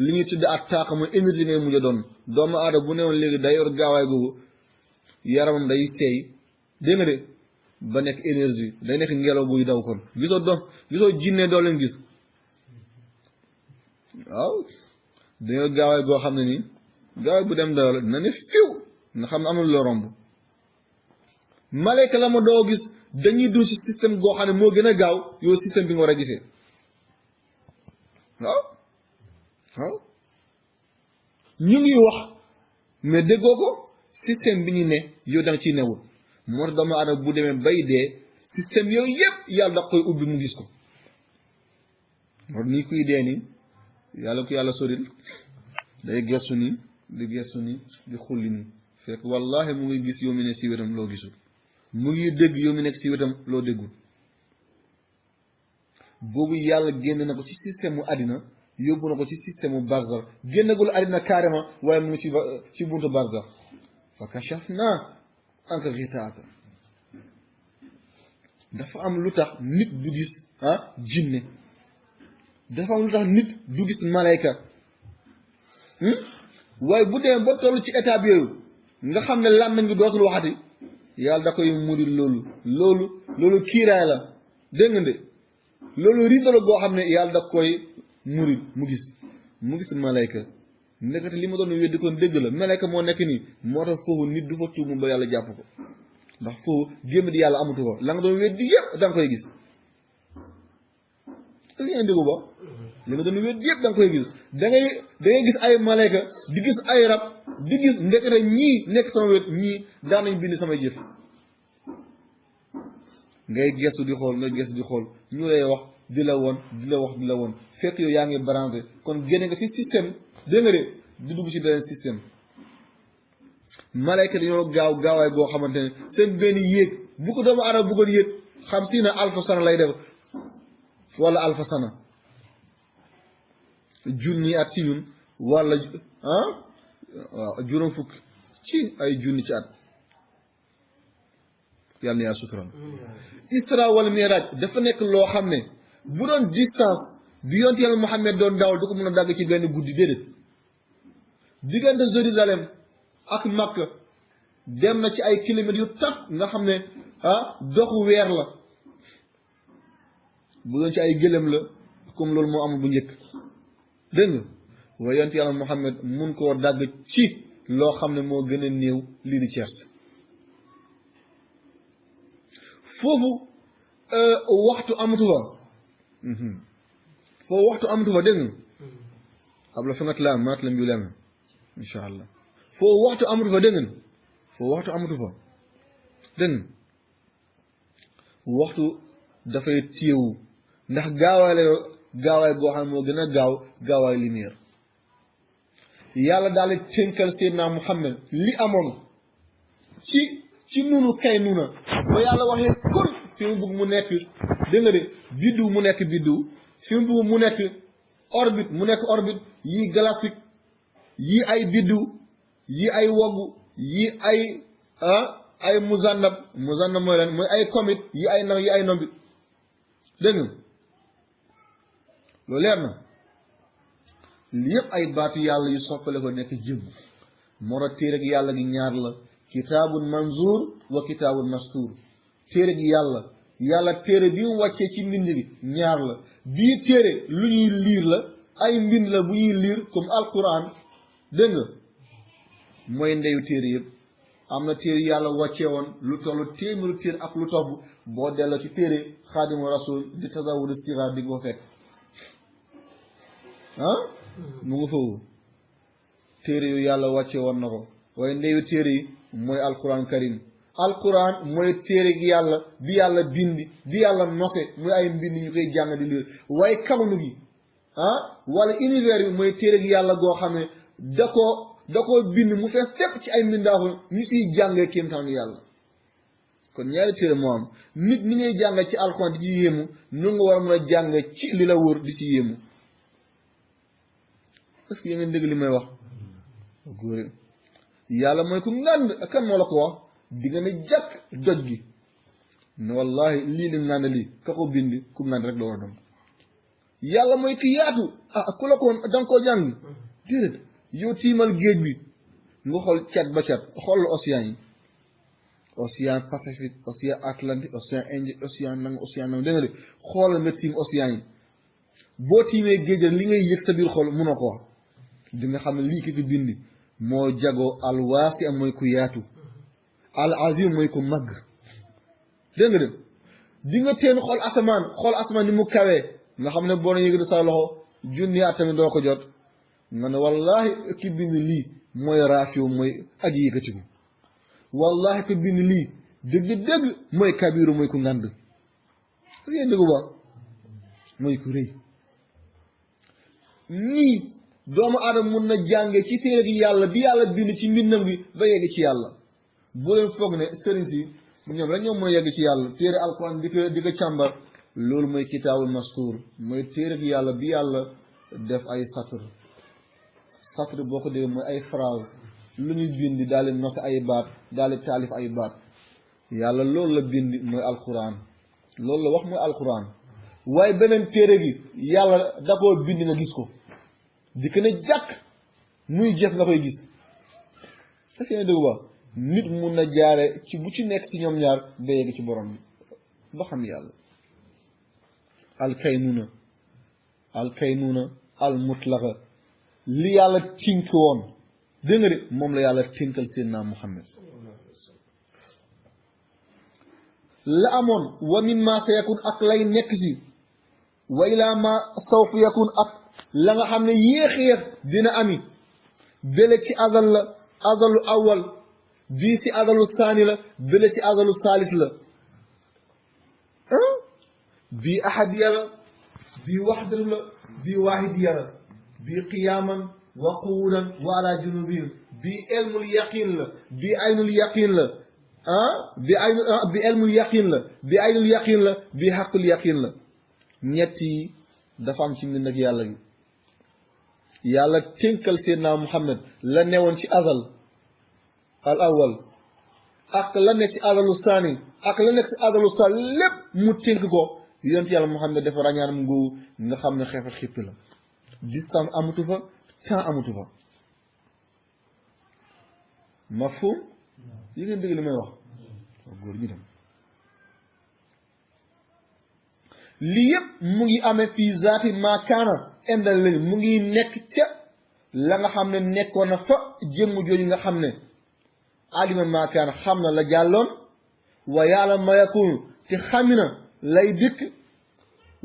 li ñuy tudde ak taax mooy énergie ngay mujj a doon doomu aadama bu newoon léegi day yor gaawaay googu yaramam day seey dégg nga de ba nekk énergie day nekk ngelaw buy daw kon gisoo jinne doo leen gis waaw dañoo gaawaay goo xam ne nii gaawaay bu dem daw la dina ne fiw nga xam ne amul la romb malayka la ma doo gis dañuy dund ci système goo xam ne moo gën a gaaw yow système bi nga war a gisee waaw waaw ñu ngi wax mais déggoo ko système bi ñu ne yow da nga ciy newul moo tax doomu aadama bu demee bay dee système yooyu yëpp yàlla da koy ubbi mu gis ko moo nii kuy dee nii yàlla ko yàlla soril day gestu nii di gestu nii di xulli nii fekk wallahi mu ngi gis yow mi ne si wetam loo gisul mu ngi dégg yow mi nekk si wetam loo déggul boobu yàlla génn na ko ci système mu àddina yóbbu na ko ci système mu barzax génnagul àddina carrément waaye mu ngi ci buntu barzax fa kashafna anka ghitaaka dafa am lu tax nit du gis jinne dafa am lu tax nit du gis malayka waaye bu demee ba toll ci étape yooyu nga xam ne làmmiñ bi dootul waxati yàlla da koy muri loolu kiiraay la dégg nga de loolu rido la goo xam ne yàlla da koy muri mu gis malayka nekkati li ma doon weddi kon dëgg la malayka moo nekk nii moo tax foofu nit du fa tuumu ba yàlla jàpp ko ndax foofu gémm di yàlla amatu ko la nga doon weddi yëpp da nga koy gis da ngeen déggu ba li nga doon weddi yëpp da nga koy gis da ngay gis ay malayka di gis ay rab di gis ndekete ñii nekk sama wet ñii daan nañ bind samay jëf ngay gestu di xool ñu lay wax di la woon fekk yow yaa ngi branché kon génne nga ci système dégg nga de di dugg ci beneen système malayka dañoo gaawaay boo xamante ne seen benn yéeg bu ko doomu aadama bëggoon yéeg xam si na alfa sana lay def wala alfa sana junni at ci ñun wala waaw juróom fukk ci ay junni ci at yàlla na yaa sutural isra wala miraj dafa nekk loo xam ne bu doon distance bi yonent yàlla Muhammad doon daawal du ko mën a dagg ci benn guddi déedéet diggante Jérusalem ak Makka dem na ci ay kilomètres yu tax nga xam ne doxu weer la bu doon ci ay gëlëm la comme loolu moo amul bu njëkk dégg nga waaye yonent yàlla Muhammad mun koo dagg ci loo xam ne moo gën a néew lii di Ceers foofu waxtu amatu fa foofu waxtu amatu fa dégg nga qabla fanatla matlam yu leme incha allah foofu waxtu amatu fa dégg nga foofu waxtu amatu fa dégg nga waxtu dafay téewu ndax gaawaay boo xam ne moo gën a gaawaay lumière yàlla daal di tënkal Seydina Muhammad li amoon ci nunu kay nuna ba yàlla waxee kon fi mu bugg mu nekk dégg nga de biddiw mu nekk biddiw fi mu bugg mu nekk orbite yii galactique yii ay biddiw yii ay woggu yii ay muzannab mooy lan mooy ay comète yii ay nombi dégg nga loolu leer na li yëpp ay baatu yàlla yu soppale ko nekk jëm moo tax téere gi yàlla gi ñaar la kitaabun manzuur wa kitaabun mastuur téere gi yàlla téere bi mu wàccee ci mbind gi ñaar la bii téere lu ñuy liir la ay mbind la bu ñuy liir comme alquran dégg nga mooy ndeyu téere yëpp am na téere yàlla wàccee woon lu tollu téeméeru téere ak lu topp boo delloo ci téere xaadimu rasul di tasawudu sixaar di ko fekk mu nga foofu téere yu yàlla wàcce woon na ko waaye ndeyu téere yi mooy alquran karim alquran mooy téere gi yàlla bi yàlla bindi bi yàlla nose muy ay mbind ñu koy jàng di liir waaye kawnu gi wala univers bi mooy téere gi yàlla goo xam ne da koo bind mu fees tepp ci ay mbindaafu ñu siy jàngee kéemtaanu yàlla kon ñaari téere moo am nit ni ngay jàng ci alquran di ci yéemu nu nga war a mën a jàng ci li la wër di si yéemu parce que yaa ngeen dégg li may wax góor yàlla mooy ku ngànd kan moo la ko wax di nga ne jàkk doj gi ne wallahi lii li ngànd lii ka ko bind ku ngànd rek la war a doon yàlla mooy ki yaatu ku la ko danga koo jàng déedéet yow tiimal géej bi nga xool cat ba cat xool océan yi océan Pacifique océan Atlantique océan Indien océan nang dégg nga de xoolal nga tiim océan yi boo tiimee géej li ngay yëg sa biir xol munoo ko wax di nga xam ne lii ki ko bind moo jagoo alwaasi am mooy ku yaatu al azim mooy ku màgg dégg nga de di nga teen xool asamaan ni mu kawee nga xam ne boo na yëgati sa loxo junni at tamit doo ko jot nga ne wallahi ki bind lii mooy raafiw mooy aji yëkkatiku wallahi ki bind lii dëgg-dëgg mooy kabiru mooy ku ngand ngeen déggu ba mooy ku rëy nii doomu aadama mun na jànge ci téere gi yàlla bi yàlla bind ci mbindam gi ba yegg ci yàlla bu leen foog ne sëriñ si ñoom rek ñoom mën a yegg ci yàlla téere alquran di ko càmbar loolu mooy kitaabul mastuur mooy téere gi yàlla bi yàlla def ay satr boo ko dégg mooy ay phrase lu ñuy bind daal di nos ay baat daal di taalif ay baat yàlla loolu la bind mooy alquran loolu la wax mooy alquran waaye beneen téere gi yàlla da koo bind nga gis ko di ko ne jàkk muy jëf nga koy gis daf yéen dégg ba nit mun na jaare ci bu ci nekk si ñoom ñaar ba yegg ci borom bi ba xam yàlla alkaynuna al mutlaqa li yàlla tink woon dégg nga de moom la yàlla tinkal Seydina Muhammad la amoon wa mimma sa yakun ak lay nekk si wa ilaa ma sawfa yakun ak la nga xam ne yéex dina ami bële ci azal la azalu awal bii si azalu saani la bële si azalu saalis la bii ahadiya la bii waxdatu la bii waahidiya la bii qiyaaman wa quudan wa ala junubihim bii ilmul yaqin la bii aynul yaqin la bii ilmul yaqin la bii aynul yaqin la bii xaqul yaqin la ñett yi dafa am ci mbind ak yàlla gi yàlla tënkal Seydina Muhammad la newoon ci azal al awal ak la nekk ci azalu saani ak la nekk ci azalu saal lépp mu tënk ko yonent yàlla Muhammad dafa rañaan mu ngoogu nga xam ne xeex a xippi la distance amatu fa temps amatu fa mafhum yi ngeen dégg li may wax waaw góor ñu dem lii yëpp mu ngi amee fii zaati maakaana indal lañu mu ngi nekk ca la nga xam ne nekkoon na fa jëmm jooju nga xam ne alima maakaana xam na la jàlloon wa yaalam ma yakun te xami na lay dikk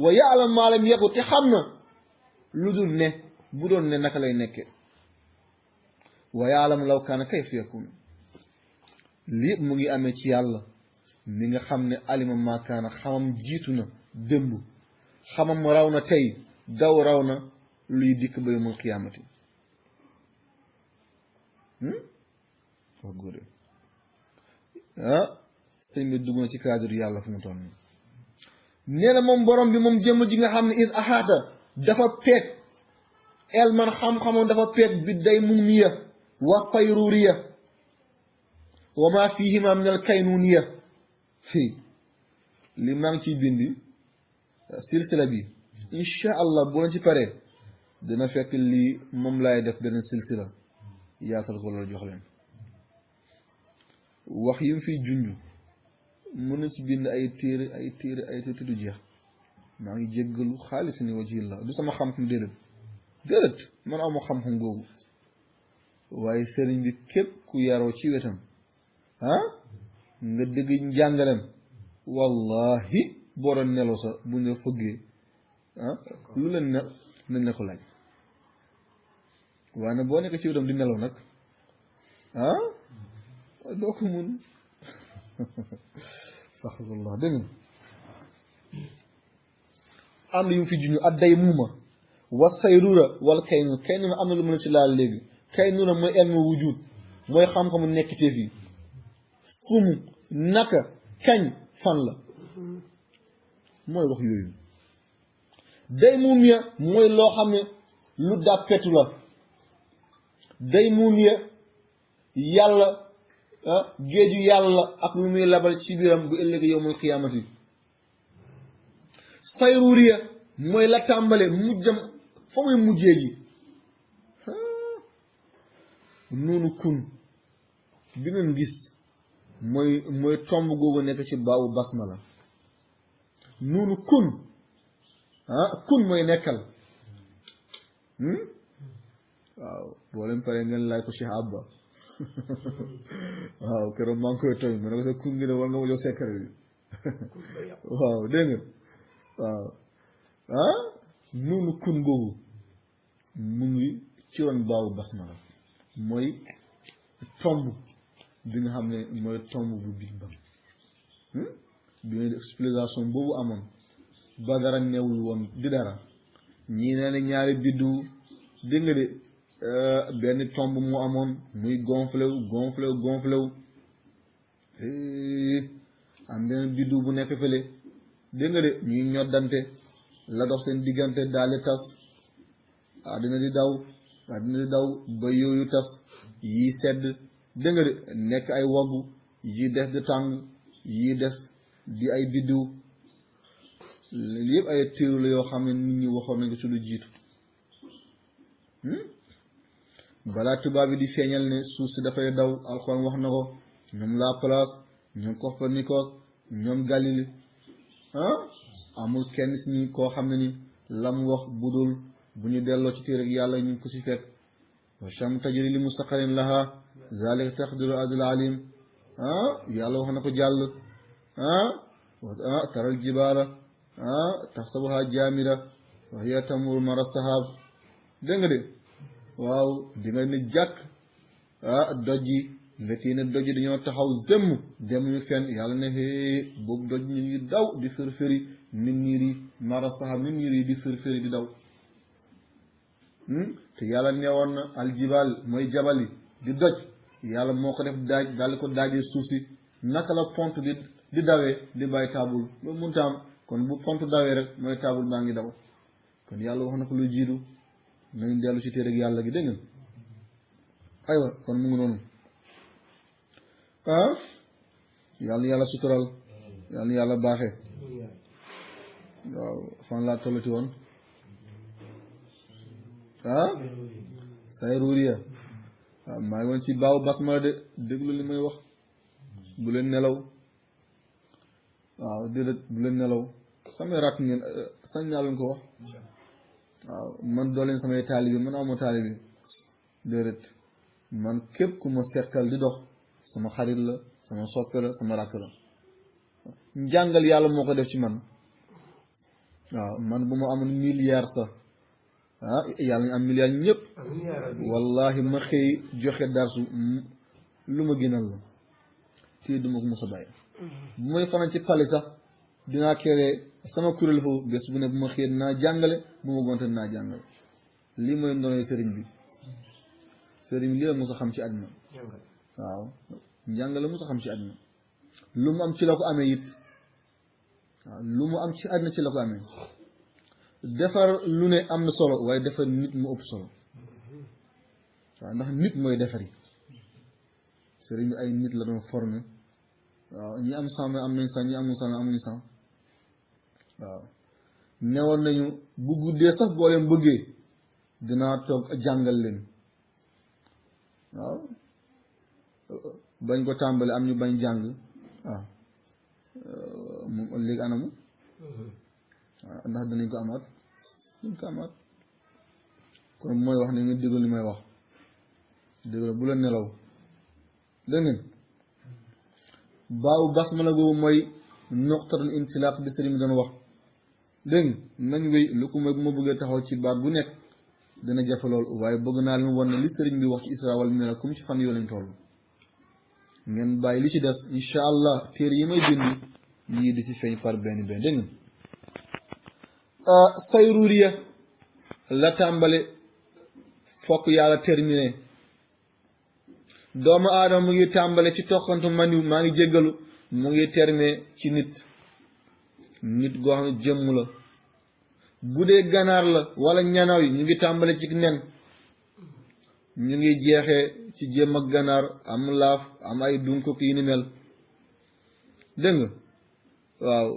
wa yaalam maa lam yakun te xam na lu dul ne bu doon ne naka lay nekke wa yaalam law kaana kayfa yakun lii yëpp mu ngi amee ci yàlla mi nga xam ne alima maakaana xamam jiitu na démb xamam raw na tey daw raw na luy dikk ba yawmul qiyaamati wax góore sëñ bi dugg na ci cadre yàlla fu mu toll nii nee na moom borom bi moom jëmm ji nga xam ne is axaata dafa peeg elman xam-xamam dafa peeg bi day muniya wa sayruriya wa ma fihima min al kaynuniya li maa ngi ciy bindi silsila bi incha allah bu leen ci paree dina fekk lii moom laay def beneen silsila yaatal ko loolu jox leen wax yi mu fiy junj mën na ci bind ay téere du jeex maa ngi jéggalu xaalis ni wajhillah du sama xam-xam déedéet man aw ma xam-xam googu waaye sëriñ bi képp ku yaroo ci wetam nga dégg njàngalem wallahi boo doon nelaw sa bu ñu fëggee lu leen ne nañ ne ko laaj waaye nag boo nekk ci wetam di nelaw nag doo ko mun saxalullah dégg nga am na yu fi juñu adday muuma wa sayrura wala kaynuna am na lu mën a ci laal léegi kaynuna mooy ilmu wujud mooy xam-xamu nekkitee fii fu mu naka kañ fan la mooy wax yooyu day muumiya mooy loo xam ne lu dàppetu la day muumiya yàlla géeju yàlla ak lu muy labal ci biiram bu ëllëg yowmul qiyaamati sayruriya mooy la tàmbale mujjam fa muy mujjee ji noonu kun bi ngeen gis mooy tomb googu nekk ci baawu basmala noonu kun kun mooy nekkal waaw boo leen paree ngeen laaj ko Cheikh Abba waaw keroog maa ngi koy tooñ ma ne ko sa kun ngi ne war nga ma jox secret bi waaw dégg nga waaw ah noonu kun googu mu ngi ci ron baawu basmala mooy tomb bi nga xam ne mooy tomb bu Big Bang bi nga explication boobu amoon ba dara newul woon di dara ñii nee na ñaari biddu dégg nga de benn tomb mu amoon muy gonflé wu am benn biddu bu nekk fële dégg nga de ñuy ñoddante la dox seen diggante daal di tas àddina di daw ba yooyu tas yii sedd dégg nga de nekk ay waggu yii des di tàng yii des di ay biddiw yëpp ay téere la yoo xam ne nit ñi waxoon nañ ko ci lu jiitu balaa tubaab bi di feeñal ne suuf si dafay daw alxuraan wax na ko ñoom Laplace ñoom Copernicus ñoom Galilée amul kenn si ñi koo xam ne ni lam wax budul bu ñu delloo ci téere yàlla ñu ko si fekk wa sham tajri li mustaqarrin laha zalika taqdiru azil alim yàlla wax na ko jàll taral jibaala taxsabuha jaamida wa hiya tamurru marra sahab dégg nga de waaw di nga ne jàkk doj yi nga téye ne doj yi dañoo taxaw zëmm demuñu fenn yàlla ne boobu doj ñu ngi daw di fër-fëri nit niir yi marra sahab nit niir yi di fër-fëri di daw te yàlla neewoon na aljibaal mooy jabal yi di doj yàlla moo ko def daaj daal ko daajee suuf si naka la pont di dawee di bàyyi taabul loolu mënta am kon bu pont dawee rek mooy taabul baa ngi daw kon yàlla wax na ko lu jiitu nañ dellu ci téere yàlla gi dégg nga aywa kon mu ngi noonu yàlla sutural yàlla baaxee waaw fan laa tollati woon say ruuriya waaw maa ngi woon ci baaw basmala de déglu li may wax bu leen nelaw waaw déedéet bu leen nelaw samay rat ngeen sañ naa leen ko wax waaw man doo leen samay taalibi man awma taalibi déedéet man képp ku ma seqal di dox sama xarit la sama soppe la sama rakk la njàngal yàlla moo ko def ci man waaw man bu ma amoon milliard sax yàlla ñu am milliard ñëpp wallahi ma xëy joxe darsu lu ma gënal la téye duma ko mos a bàyyi bu may fanaan ci pali sax dinaa keree sama kuréel foofu bés bu ne bu ma xëyee dinaa jàngale bu ma gonte dinaa jàngale lii mooy ndonoy sëriñ bi lii la mos a xam ci àddina waaw njàngale mos a xam ci àddina lu mu am ci la ko amee it waaw lu mu am ci àddina ci la ko amee defar lu ne am na solo waaye defar nit mu ëpp solo waaw ndax nit mooy defar yi sëriñ bi ay nit la doon formé waaw ñi am sang am nañ sang ñi amul sang amuñu sang waaw newoon nañu bu guddee sax boo leen bëggee dinaa toog jàngal leen waaw bañ ko tàmbali am ñu bañ jàng waaw moom léegi anamu waaw ndax danañ ko amaat kon mooy wax ne nga déglu li may wax déglu bu la nelaw dégg ngeen baawu basmala googu mooy noqtatul intilaq bi sëriñ mi doon wax dégg nañ wéy lu ko mooy bu ma bëggee taxaw ci baat bu nekk dana jafe lool waaye bëgg naa leen wan ne li sëriñ bi wax ci isra wal mi'raj comme ci fan yoo lañ toll ngeen bàyyi li ci des incha allah téere yi may bind yii di ci feeñ par benn dégg ngeen sayruriya la tàmbale fokk yàlla terminé doomu aadama mu ngi tàmbale ci toqantu maniw maa ngi jéggalu mu ngi terminé ci nit goo xam ne jëmm la bu dee ganaar la wala ñanaw yi ñu ngi tàmbale ci nen ñu ngi jeexee ci jëm ak ganaar am laaf am ay dunkuk yi ni mel dégg nga waaw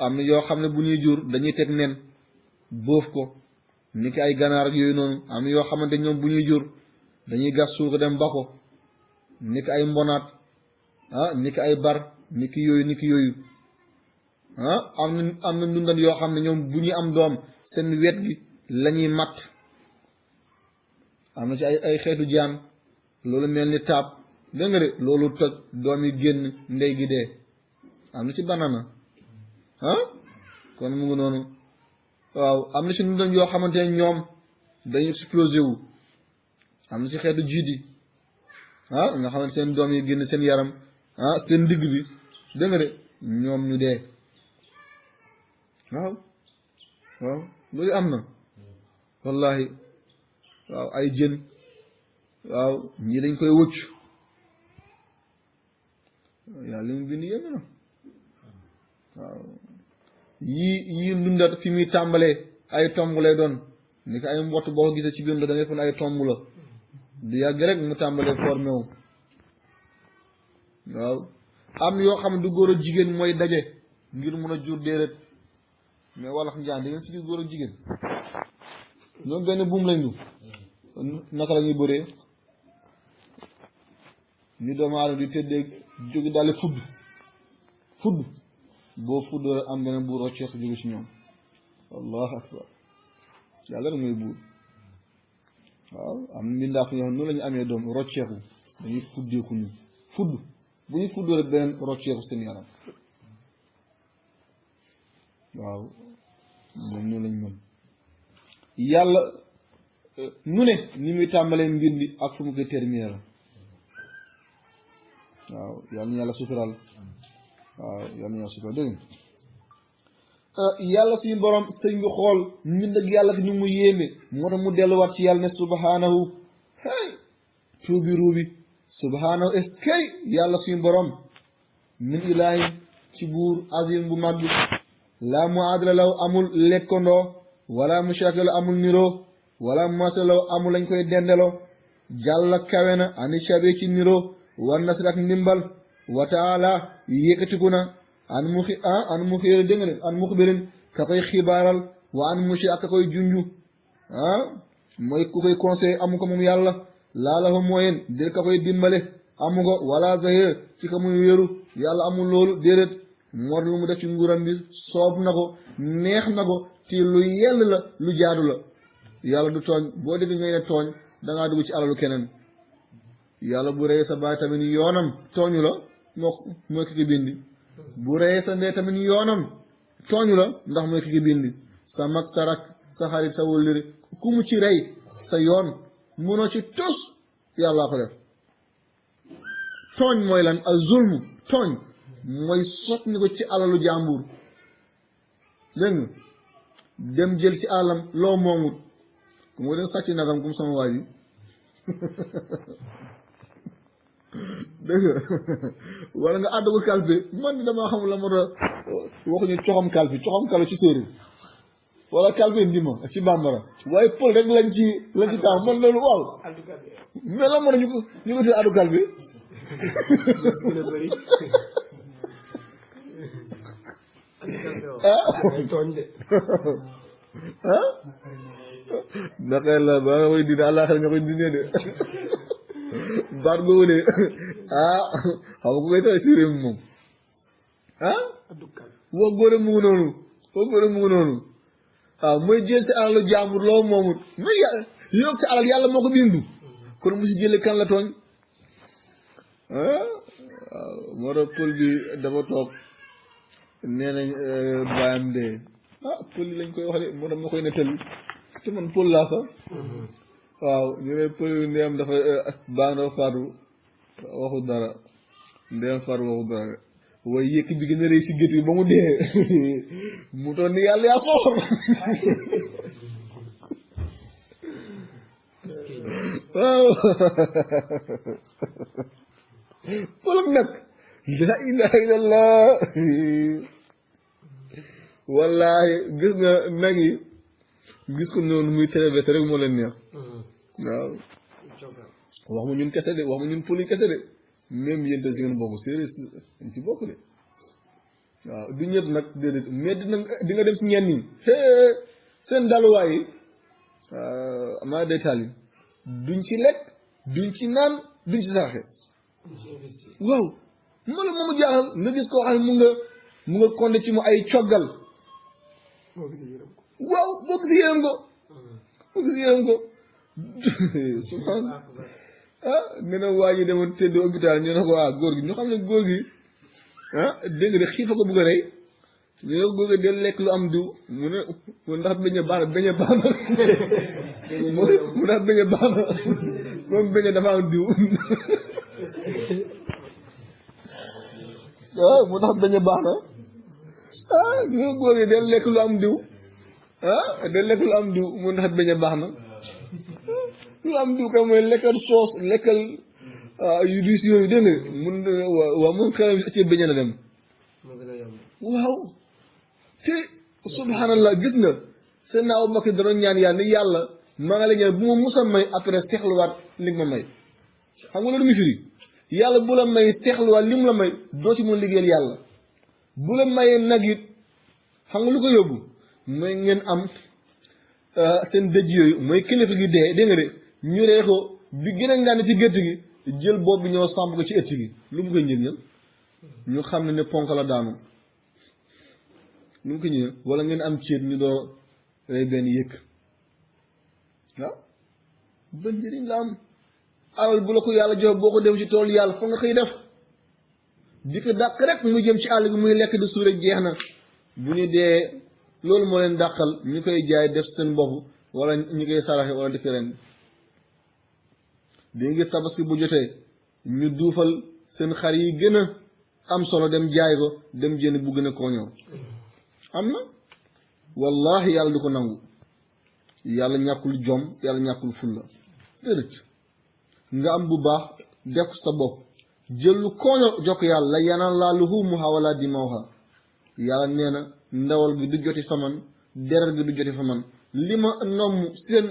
am na yoo xam ne bu ñuy jur dañuy teg nen bóof ko ni ki ay ganaar ak yooyu noonu am yoo xamante ñoom bu ñuy jur dañuy gas suul ko dem ba ko ni ki ay mbonaat ni ki ay bar ni ki yooyu am na ndundan yoo xam ne ñoom bu ñuy am doom seen wet gi lañuy matt am na ci ay xeetu jaan loolu mel ni taab dégg nga de loolu toj doom yi génn ndey gi dee am na ci banana ah kon mu ngi noonu waaw am na si nu dañ yoo xamante ne ñoom dañuy explosé wu am na si xeetu jiit yi nga xamante seen doom yi génn seen yaram seen digg bi dégg nga de ñoom ñu dee waaw loolu am na wallahi waaw ay jën waaw ñii dañ koy wëcc yàlla li mu bind yéen na waaw yii ndundat fi muy tàmbalee ay tomb lay doon ni ko ay mbott boo ko gisee ci biir da ngay fon ay tomb la du yàgg rek mu tàmbalee formé wu waaw am yoo xam ne du góor ak jigéen mooy daje ngir mun a jur déedéet mais walax njaan da ngeen si gis góor ak jigéen ñoom benn buum lañ ñu naka la ñuy bëree ñu doomu aadama di tëddee jóge daal fudd boo fudd am beneen buur rocceeku jóge ci ñoom allahu akbar yàlla rek mooy buur waaw am mbindaa fu ñoo xam noonu la ñu amee doom rocceeku dañuy fuddeeku ñu fudd bu ñu fuddoo rek beneen rocceeku seen yaram waaw moom noonu lañ mën yàlla nu ne ni muy tàmbalee mbir bi ak fu mu koy terminer la waaw yàlla na yàlla sutural waaw yàlla na yàlla sutural dégg yàlla suñu borom sëñ bi xool mbind ak yàlla ñu mu yéeme moo tax mu delluwaat ci yàlla ne subhanahu hey tuubi ruubi subhanahu est-ce que yàlla suñu borom min ilaahi ci buur azim bu mag bi laa mu adla law amul lekkandoo wala mushaka la amul niroo wala mumasila law amul lañ koy dendeloo jàlla kawe na ani shabe ci niroo war nasri ak ndimbal wa taala yëkkatiku na an muxiir dégg nga ne an muxbirin ka koy xibaaral wa an mushi ak ka koy junju mooy ku koy conseil amu ko moom yàlla laala fa mooyeen déet ka koy dimbale amu ko wala zahir ci ka muy wéeru yàlla amul loolu déedéet moo lu mu def ci nguuram bi soob na ko neex na ko te lu yell la lu jaadu la yàlla du tooñ boo dégg ngay ne tooñ dangaa dugg ci alalu keneen yàlla bu reyee sa baay tamit yoonam tooñu la mooy ki ki bindi bu reyee sa ndey tamit yoonam tooñu la ndax mooy ki ki bindi sa mag sa rak sa xarit sa wëllëri ku mu ci rey sa yoon munoo ci tus yàllaa ko def tooñ mooy lan a zulmu tooñ mooy sot ni ko ci alalu jàmbur dégg nga dem jël ci àllam loo moomut ku ma dem sàcc nagam comme sama waa ji dégg nga wala nga àddu ko kalpe man damaa xamul la moo tax waxuñu coxam kalpe ci séeréer wala kalpe ndima ci bambara waaye pël rek lañ ci taam man loolu waaw mais la mën a ñu ko tëdd àddu kalpe naqar la ba nga koy dina àllaaxira nga koy dine de baat googu de xam nga ko koy tax si réew moom wax góor mu ngi noonu waaw mooy jël si alalu jàmbur loo moomut mais yokk si alal yàlla moo ko bindu kon mu si jële kan la tooñ waaw moo tax pël bi dafa toog nee nañ baayam de pël yi lañ koy wax de moo tax ma koy nettali te man pël laa sax waaw ñu ne pël yu ndeyam dafa baa nga dafa faatu waxu dara ndeyam faatu waxu dara waaye yëkk bi gën a rëy si gét yi ba mu dee mu toon ni yàlla yaa soxor waaw pëlam nag la ilaha illallah wallahi gis nga nag yi gis ko noonu muy télévés rek moo leen neex waaw wax ma ñun kese de wax ma ñun pël yi kese de même yéen si ngeen bokk séeréer dañ ci bokk de waaw du ñëpp nag déedéet mais di nga dem si ñenn ñi seen daluwaay yi maa détail yi duñ ci lekk duñ ci naan duñ ci saraxe waaw ma la moomu jaaxal nga gis koo xam ne mu nga konde ci mu ay coggal waaw boo gis yërëm ko subhaan nee na waa ji demoon tëdd hôpital ñu ne ko góor gi ñu xam ne góor gi dégg nga de xiifa ko bëgg a rey ñu ne góor del lekk lu am diw mu ne mu ndax beñe baax na beñe baax na mu ndax beñe baax na comme beñe dafa am diw waaw mu ndax beñe baax na ñu ne góor yi del lekk lu am diw del lekk lu am diw mu ndax beñe baax na lu am diw kay mooy lekkal soos lekkal yu diis yooyu dégg nga mun waaw moom xelam ci beñe la dem waaw te subhanallah gis nga seen naa Abu Bakar doon ñaan yàlla ni yàlla maa nga la ñaan bu ma musa may après seexluwaat li nga ma may xam nga loolu muy firi yàlla bu la may seexluwaat li mu la may doo ci mën liggéeyal yàlla bu la mayee nag it xam nga lu ko yóbbu mooy ngeen am seen dëj yooyu mooy kilifa gi dee dégg nga de ñu ree ko bi gën a ngànn ci gétt gi jël bopp bi ñoo samp ko ci ëtt gi lu mu koy njëriñal ñu xam ne ponk la daanu lu mu ko ñëwee wala ngeen am ceet ñu doo rey benn yëkk waaw ba njëriñ la am alal bu la ko yàlla jox boo ko dem ci tool yàlla fa nga koy def di ko dàq rek mu jëm ci àll bi muy lekk di suur rek jeex na bu ñu dee loolu moo leen dàqal ñu koy jaay def seen bopp wala ñu koy saraxe wala di ko ren di ngi tabaski bu jotee ñu duufal seen xar yi gën a am solo dem jaay ko dem jënd bu gën a kooñoo am na wallahi yàlla du ko nangu yàlla ñàkkul jom yàlla ñàkkul fulla déedéet nga am bu baax def sa bopp jël lu kooño jokk yàlla la yanaan laa luhumuha wala dimawha yàlla nee na ndawal bi du joti fa man deret bi du joti fa man li ma nomm seen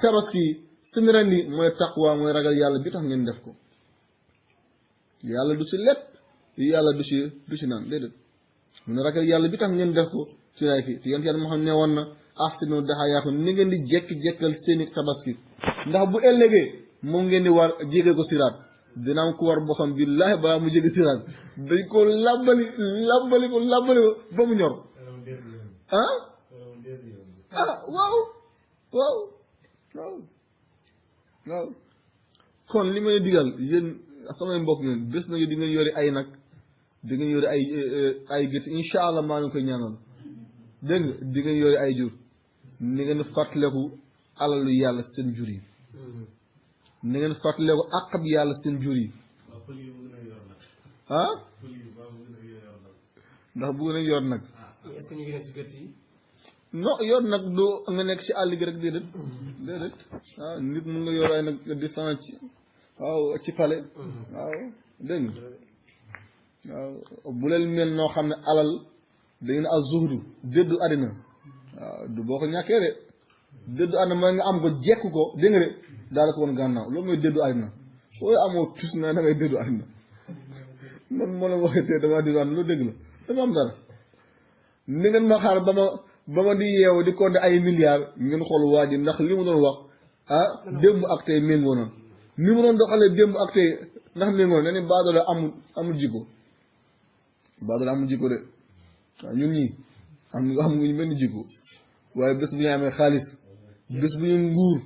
tabaski seen rendi mooy taqwa mooy ragal yàlla bi tax ngeen def ko yàlla du si lépp yàlla du si naan déedéet mu ne ragal yàlla bi tax ngeen def ko ci ray ki te yonent yàlla moo xam ne woon na ahsinu daxayaakum ni ngeen di jekki-jekkal seeni tabaski ndax bu ëllëgee moom ngeen di war jégee ko siraat dina am ku war boo xam billaahi balaa mu jéggi siraat dañ ko làbbali ko ba mu ñor waaw kon li may digal yéen samay mbokk ngeen bés na di ngeen yori ay nag di ngeen yori ay gétt incha allah maa ngi koy ñaanal dégg nga di ngeen yori ay jur ni ngeen fàttaleku alalu yàlla seen jur yi ni ngeen fàttaleku àqab yàlla seen jur yi ndax bëgg nañ yor nag est-ce que ñu ngi nekk ci gétt yi non yor nag du nga nekk ci àll gi rek déedéet nit mun nga yor ay nag di fanaan ci ci pale dégg nga bu leen mel noo xam ne alal da ngeen az zuhdu déddu àddina du boo ko ñàkkee de déddu àddina mooy nga am ko jekk ko dégg nga de daal ko woon gànnaaw loolu mooy déddu àddina soo amoo tus na da ngay déddu àddina man moo la waxee te damaa déddu àddina loolu dégg la dama am dara ni ngeen ma xaar ba ma di yeewu di compter ay milliards ngeen xool waa ji ndax li mu doon wax démb ak tey méngoo na ni mu doon doxalee démb ak tey ndax méngoo na ne ni baadoole amul jikko baadoole amul jikko de waaw ñun ñii amuñu benn jikko waaye bés bu ñu amee xaalis bés bu ñu nguur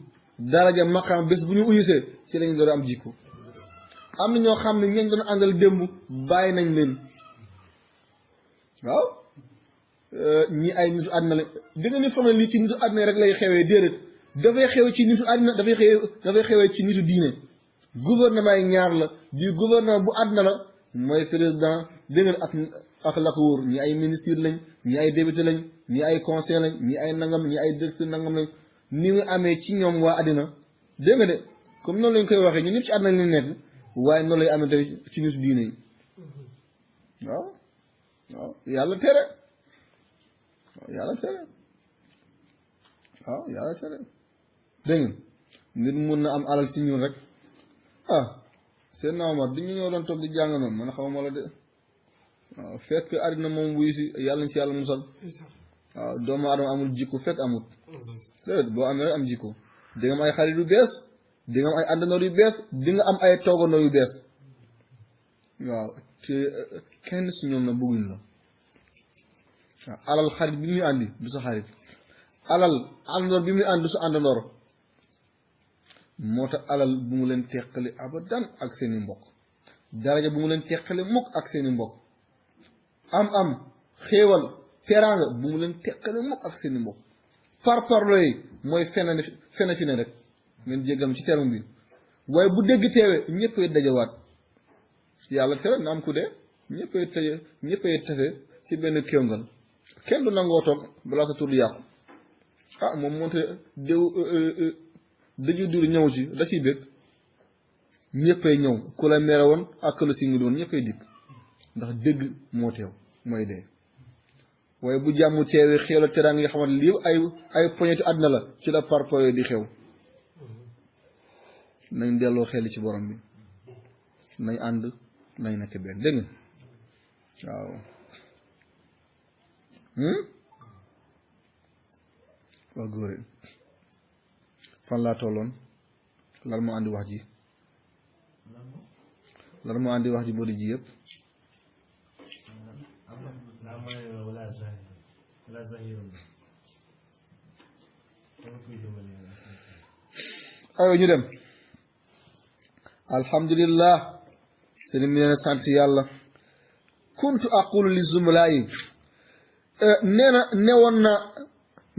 daraja maqaam bés bu ñu uyusee ci lañu doon am jikko am na ñoo xam ne ñeen doon àndal démb bàyyi nañ leen waaw ñi ay nitu àddina la di nga ni foog ne lii ci nitu àddina rek lay xewee déedéet dafay xew ci nitu àddina dafay xewee ci nitu diine gouvernement yi ñaar la bii gouvernement bu àddina la mooy président dégg nga ak la ko wóor ñi ay ministre lañ ñi ay député lañ ñi ay conseil lañ ñi ay nangam ñi ay directeur nangam lañ ni mu amee ci ñoom waa àddina dégg nga de comme noonu lañ koy waxee ñun ñëpp ci àddina lañ nekk waaye noonu lay amee tey ci nitu diine yi waaw yàlla tere yàlla tere dégg nga nit mun na am alal ci ñun rek seen na Omar di ñu ñëw doon toog di jàng noonu man xaw ma la de waaw fekk àddina moom wuyu si yàlla na si yàlla musal waaw doomu aadama amul jikko fekk amut déedéet boo amee rek am jikko di nga am ay xarit yu bees di nga am ay àndandoor yu bees di nga am ay toogandoo yu bees waaw te kenn si ñoom na bëgguñ la waaw alal xarit bi muy àndi du sa xarit alal àndandoor bi muy ànd du sa àndandoor moo tax alal bu mu leen teqale abadan ak seeni mbokk daraja bu mu leen teqale mukk ak seeni mbokk am xéewal teraanga bu mu leen teqale mukk ak seeni mbokk par parlo yi mooy fene fi ne rek ngeen jéggal ci terme bi waaye bu dégg teewee ñëppay dajawaat yàlla tere na am ku dee ñëppay tase ci benn kéwngal kenn du nangoo toog balaa sa tur di yàqu moom moonte dëju duri ñëw ci da ciy bég ñëppay ñëw ku la mere woon ak ku la si ngi doon ñëppay dikk ndax dégg moo teew mooy dee waaye bu jàmm teewee xew la teraanga nga xamante lii ay poñeti àddina la ci la parpare di xew nañ delloo xel ci borom bi nañ ànd nañ nekk benn dégg nga waaw waa góore fan laa tolloon lan moo àndi wax ji boo di ji yëpp ayo ñu dem alhamdulillah sëriñ bi nee sant yàlla kuntu aqulu li zumlaayi nee na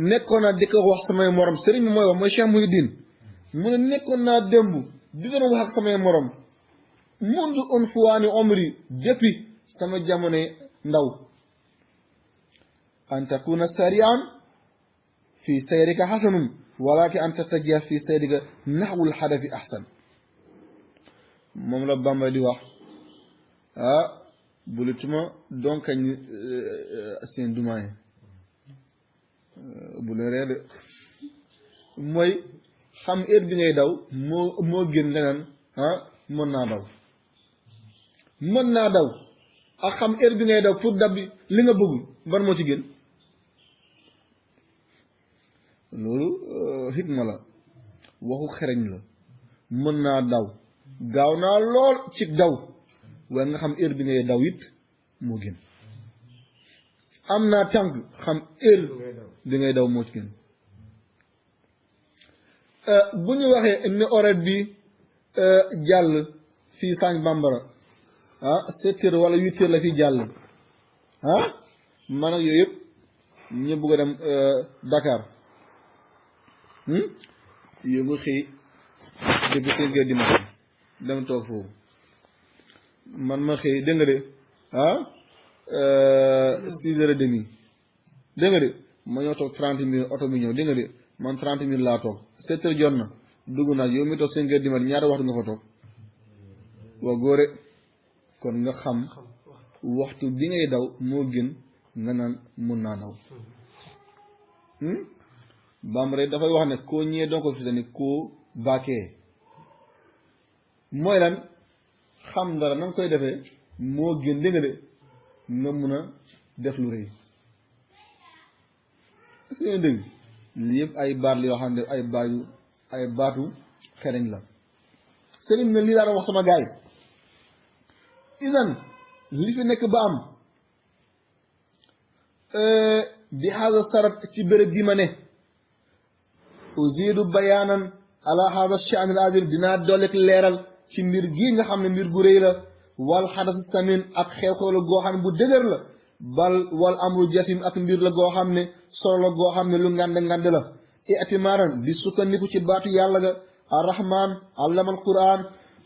nekkoon na di ko wax samay morom sëriñ bi mooy wax mooy Cheikh Mouhidine mu ne nekkoon naa démb di doon wax ak samay morom mundu unfuwaani omri depuis sama jamono ndaw an takuna sarian fi sayrika xasanun walakin an tattajiha fi sayrika naxwul xadafi axsan moom la Bamba di wax bulituma donkañ seen dumaay bu leen ree de mooy xam heure bi ngay daw moo gën nga naan mën naa daw ak xam heure bi ngay daw pour dab bi li nga bëgg ban moo ci gën loolu xikma la waxu xereñ la mën naa daw gaaw naa lool ci daw waaye nga xam heure bi ngay daw it moo gën am naa tànk xam heure bi ngay daw moo ci gën bu ñu waxee ne horaire bi jàll fii Sagne Bambara 7 heures wala 8 heures la fi jàll man ak yooyu yëpp ñu bëgg a dem Dakar yow nga xëy dégg 5 heures du matin dem toog foofu man ma xëy dégg nga de 6 heures et demi dégg nga de ma ñëw toog 30 minutes oto bi ñëw dégg nga de man 30 minutes laa toog 7 heures jot na dugg naa yow mi toog 5 heures du matin ñaata waxtu nga fa toog waa góore kon nga xam waxtu bi ngay daw moo gën nga naan mun naa daw Bambara dafay wax ne koo ñëwee donc fi ni koo baakee mooy lan xam dara na nga koy defee moo gën dégg nga de nga mun a def lu rëy est-ce que dégg lii yëpp ay baat la yoo xam ne ay baatu xereñ la sëriñ na lii laa doon wax sama gaay isan li fi nekk ba am bi haza sarat ci béréb bi ma ne uzidu bayaanan ala haza shaan al azim dinaa dolek leeral ci mbir gii nga xam ne mbir gu rëy la wal xadas samin ak xew-xew la goo xam ne bu dëgër la bal wal amru jasim ak mbir la goo xam ne solo la goo xam ne lu ngand la itimaaran di sukkandiku ci baatu yàlla ga arrahman allama al quran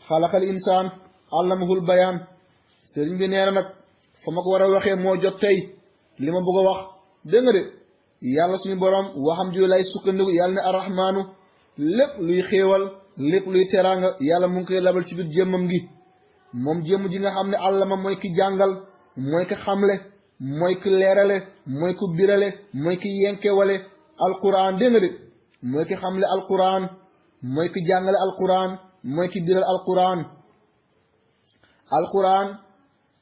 xalaqal insaan allamahul bayaan sëriñ bi nee na nag fa ma ko war a waxee moo jot tey li ma bëgg a wax dégg nga de yàlla suñu borom waxam ju lay sukkandiku yàlla ne arrahmaanu lépp luy xéewal lépp luy teraanga yàlla mu ngi koy labal ci biir jëmmam gi moom jëmm ji nga xam ne allama mooy ki jàngal mooy ki xamle mooy ki leerale mooy ki birale mooy ki yenkewale alquran dégg nga de mooy ki xamle alquran mooy ki jàngale alquran mooy ki biral alquran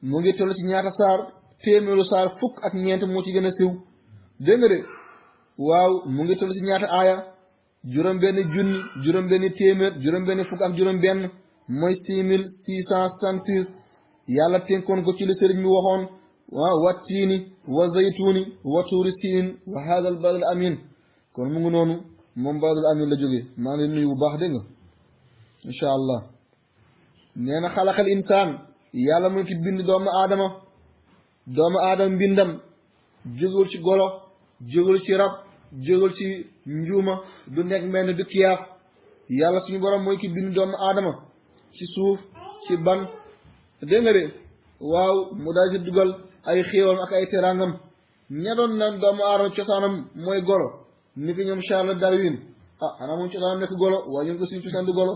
mu ngi toll ci ñaata saar téeméeru saar fukk ak ñeent moo ci gën a siw dégg nga de waaw mu ngi toll ci ñaata aaya juróom-benn junni juróom-benn téeméer juróom-benn fukk ak juróom-benn mooy 6666 yàlla tënkoon ko ci li sëriñ bi waxoon wa tiini wa zaytuuni wa tuuri siinin wa haadal baladil amin kon mu ngi noonu moom baladil amin la jógee maa ngi nuyu bu baax dégg nga incha allah nee na xalaqal insaan yàlla mu ngi bind doomu aadama mbindam jógul ci golo jógul ci rab jógul ci njuuma du nekk mel du kiyaaf yàlla suñu borom mooy ki bind doomu aadama ci suuf ci ban dégg nga de waaw mu daal ci dugal ay xéewam ak ay teraangam ña doon naan doomu aadama cosaanam mooy golo ni ki ñoom Charles Darwin ah xanaa moom cosaanam nekk golo waaye ñun ko suñu cosaan du golo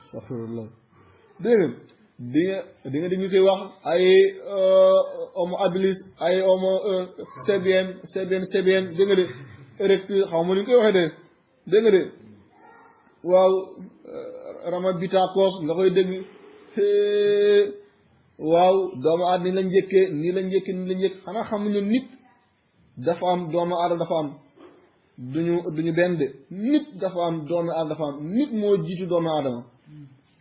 astaghfirullah dégg nga di nga ñu koy wax ay homo habilis ay homo sapiens dégg nga de erectus xaw ma ni ñu koy waxee de dégg nga de waaw Ramapithecus nga koy dégg waaw doomu aadama nii la njëkkee nii la njëkk xanaa xamuñu nit dafa am doomu aadama dafa am duñu benn de nit dafa am doomu aadama dafa am nit moo jiitu doomu aadama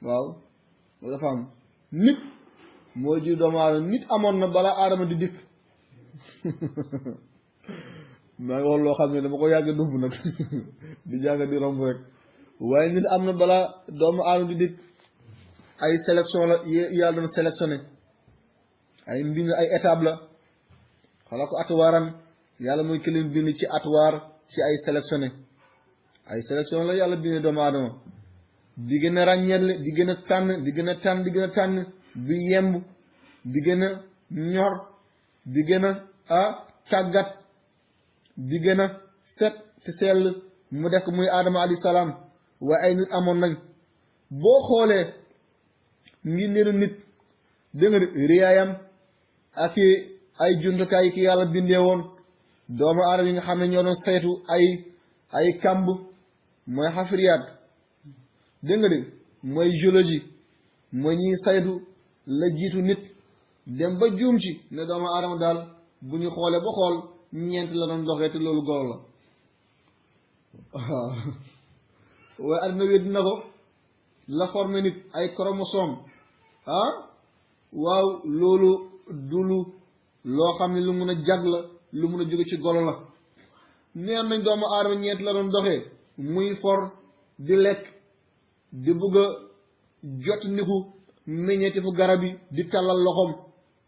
waaw loolu dafa am nit moo jiitu doomu aadama nit amoon na balaa aadama di dikk maa ngi wax loo xam ne dama ko yàgg dumb nag di jàng di romb rek waaye nit am na balaa doomu aadama di dikk ay sélection la yàlla doon sélectionné ay mbind ay étape la xala ko atuwaaran yàlla mooy këlim bind ci atuwaar ci ay sélectionné ay sélection la yàlla bind doomu aadama di gën a ràññeele di gën a tànn di gën a tànn di gën a tànn bi yemb di gën a ñor di gën a tàggat di gën a set te sell mu def ko muy aadama alayhi salaam waaye ay nit amoon nañ boo xoolee ngi neenu nit dégg nga riyaayam ak ay jumtukaay yi ki yàlla bindee woon doomu aadama yi nga xam ne ñoo doon saytu ay kamb mooy xafriyaat dégg nga de mooy géologie mooy ñiy saytu la jiitu nit dem ba juum ci ne doomu aadama daal bu ñu xoolee ba xool ñeent la doon doxee te loolu golo la waaw waaye àddina wéet na ko la formé nit ay chromosome waaw loolu dulu loo xam ne lu mun a jag la lu mun a jóge ci golo la neen nañ doomu aadama ñeent la doon doxee muy for di lekk di bugg a jot ndiku meññeeti fu garab yi di tàllal loxoom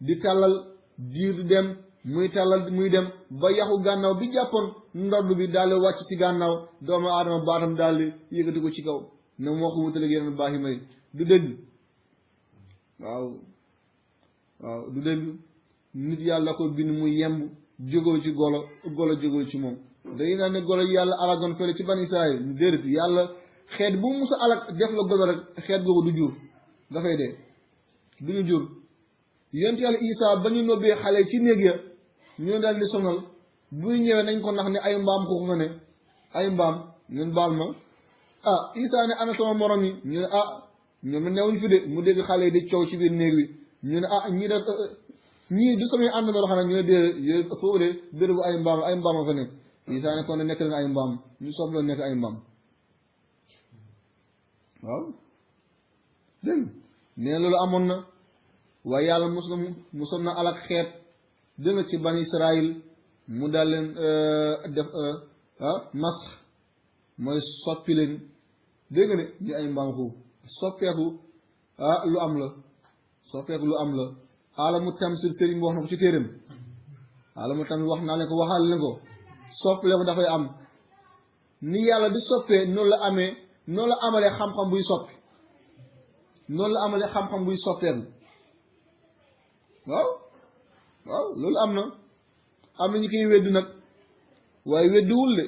di tàllal diir di dem muy tàllal muy dem ba yaxu gànnaaw bi jàppoon ndodd bi daal di wàcc si gànnaaw doomu aadama baatam daal di yëkkati ko ci kaw ne moo ko wutale yeneen baax yi may du dégg waaw du dégg nit yàlla ko bind muy yemb jógul ci golo jógul ci moom dañuy naan ne golo yàlla alagoon fële ci ban Israël déedéet yàlla xeet bu musa alag def la golo rek xeet googu du jur dafay dee du ñu jur yonent yàlla Isaa ba ñu nobbee xale ci néeg ya ñoo daal di sonal buy ñëwee nañ ko nax ne ay mbaam ko fa ne ay mbaam ngeen baal ma Isaa ne ana sama morom yi ñu ne ñoom ne newuñ fi de mu dégg xale yi di coow ci biir néeg bi ñu ne ñii du samay ànd loo xam ne ñu ne déedéet foofu de bérébu ay mbaam a fa ne Isaa ne kon ne nekk leen ay mbaam ñu sopp leen nekk ay mbaam waaw dégg nee loolu amoon na waaye yàlla mosoon na alak xeet dégg nga ci bani Israël mu daal leen def masx mooy soppi leen dégg nga ne ñu ay mbaam xuux soppeeku lu am la soppeeku lu am la alamu tamsir sëriñ bi wax na ko ci téeréem alamu tamsir wax naa leen ko waxaal leen ko soppeeku dafay am ni yàlla di soppee noonu la amee noonu la amalee xam-xam buy soppi noonu la amalee xam-xam buy soppeeku waaw loolu am na ñu koy weddi nag waaye weddiwul de